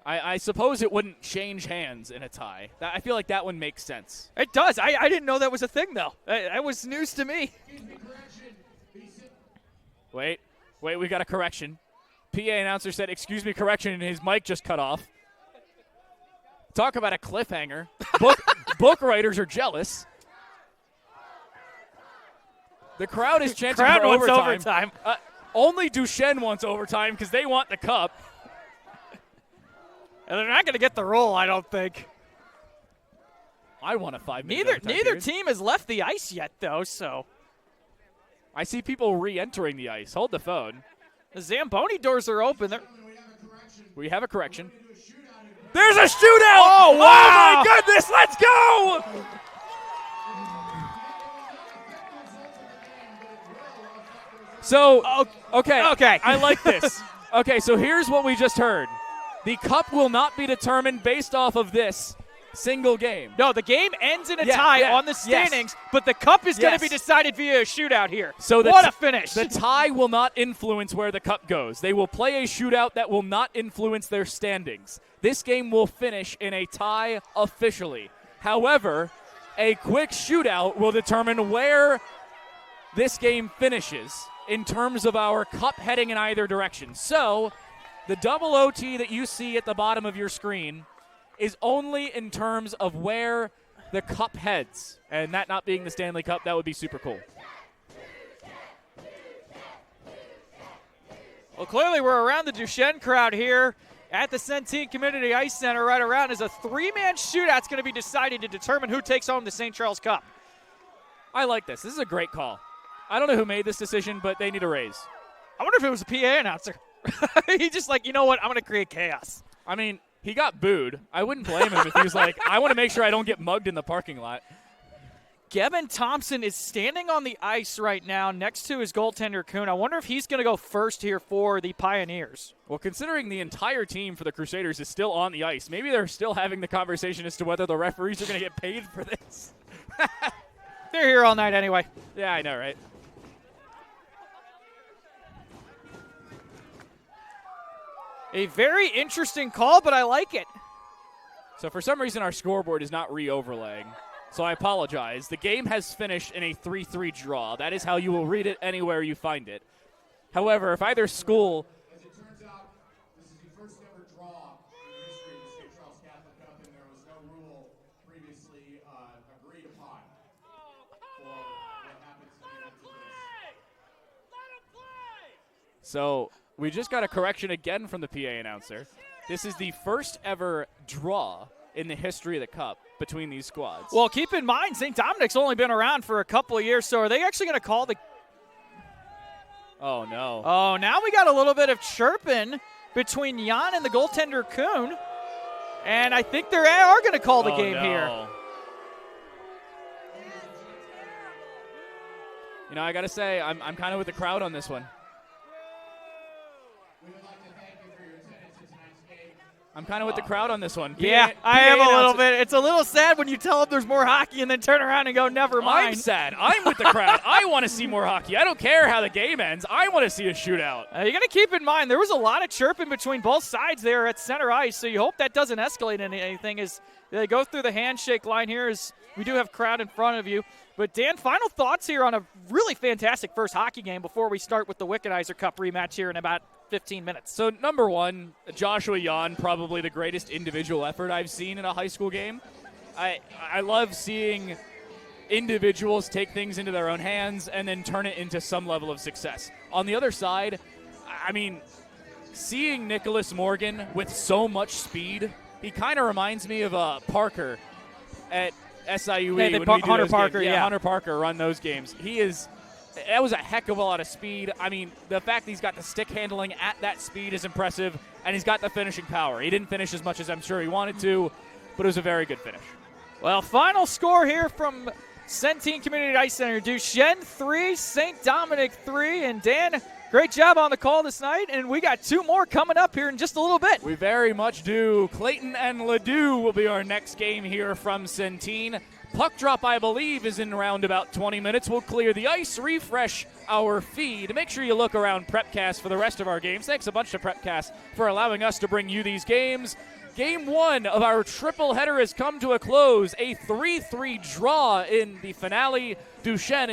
I suppose it wouldn't change hands in a tie. I feel like that one makes sense. It does. I didn't know that was a thing, though. That was news to me. Wait, we got a correction. PA announcer said, "Excuse me, correction," and his mic just cut off. Talk about a cliffhanger. Book writers are jealous. The crowd is chanting for overtime. Only Duschesne wants overtime because they want the cup. And they're not going to get the roll, I don't think. I want a 5-minute Neither team has left the ice yet, though, so. I see people re-entering the ice. Hold the phone. The Zamboni doors are open. We have a correction. There's a shootout! Oh, wow! Oh, my goodness, let's go! So, okay, I like this. Okay, so here's what we just heard. The cup will not be determined based off of this single game. No, the game ends in a tie on the standings, but the cup is going to be decided via a shootout here. So what a finish. The tie will not influence where the cup goes. They will play a shootout that will not influence their standings. This game will finish in a tie officially. However, a quick shootout will determine where this game finishes in terms of our cup heading in either direction. So, the double OT that you see at the bottom of your screen is only in terms of where the cup heads. And that not being the Stanley Cup, that would be super cool. Well, clearly we're around the Duschesne crowd here at the Centene Community Ice Center right around as a three-man shootout's going to be decided to determine who takes home the St. Charles Cup. I like this. This is a great call. I don't know who made this decision, but they need a raise. I wonder if it was a PA announcer. He just like, you know what, I'm going to create chaos. I mean, he got booed. I wouldn't blame him if he was like, I want to make sure I don't get mugged in the parking lot. Gavin Thompson is standing on the ice right now next to his goaltender, Kuhn. I wonder if he's going to go first here for the Pioneers. Well, considering the entire team for the Crusaders is still on the ice, maybe they're still having the conversation as to whether the referees are going to get paid for this. They're here all night anyway. Yeah, I know, right? A very interesting call, but I like it. So for some reason, our scoreboard is not re-overlaying. So I apologize. The game has finished in a 3-3 draw. That is how you will read it anywhere you find it. However, if either school... As it turns out, this is the first ever draw in the history of the St. Charles Catholic Cup, and there was no rule previously agreed upon for what happens after this. So we just got a correction again from the PA announcer. This is the first ever draw in the history of the Cup between these squads. Well, keep in mind, St. Dominic's only been around for a couple of years, so are they actually going to call the... Oh, no. Oh, now we got a little bit of chirping between Jan and the goaltender, Kuhn. And I think they are going to call the game here. You know, I got to say, I'm kind of with the crowd on this one. We would like to thank you for your attendance at tonight's game. I'm kind of with the crowd on this one. Yeah, I am a little bit. It's a little sad when you tell them there's more hockey and then turn around and go, never mind. I'm sad. I'm with the crowd. I want to see more hockey. I don't care how the game ends. I want to see a shootout. You got to keep in mind, there was a lot of chirping between both sides there at center ice, so you hope that doesn't escalate into anything as they go through the handshake line here as we do have crowd in front of you. But, Dan, final thoughts here on a really fantastic first hockey game before we start with the Wickenheiser Cup rematch here in about 15 minutes. So, number one, Joshua Jan, probably the greatest individual effort I've seen in a high school game. I love seeing individuals take things into their own hands and then turn it into some level of success. On the other side, I mean, seeing Nicholas Morgan with so much speed, he kind of reminds me of Hey, Parker at SIUE. When we do Hunter those Parker, games. yeah. Hunter Parker run those games. That was a heck of a lot of speed. I mean, the fact that he's got the stick handling at that speed is impressive, and he's got the finishing power. He didn't finish as much as I'm sure he wanted to, but it was a very good finish. Well, final score here from Centene Community Ice Center. Duschesne 3, St. Dominic 3. And Dan, great job on the call this night, and we got two more coming up here in just a little bit. We very much do. Clayton and Ladue will be our next game here from Centene. Puck drop, I believe, is in around about 20 minutes. We'll clear the ice, refresh our feed. Make sure you look around Prepcast for the rest of our games. Thanks a bunch to Prepcast for allowing us to bring you these games. Game one of our triple header has come to a close. A 3-3 draw in the finale. Duschesne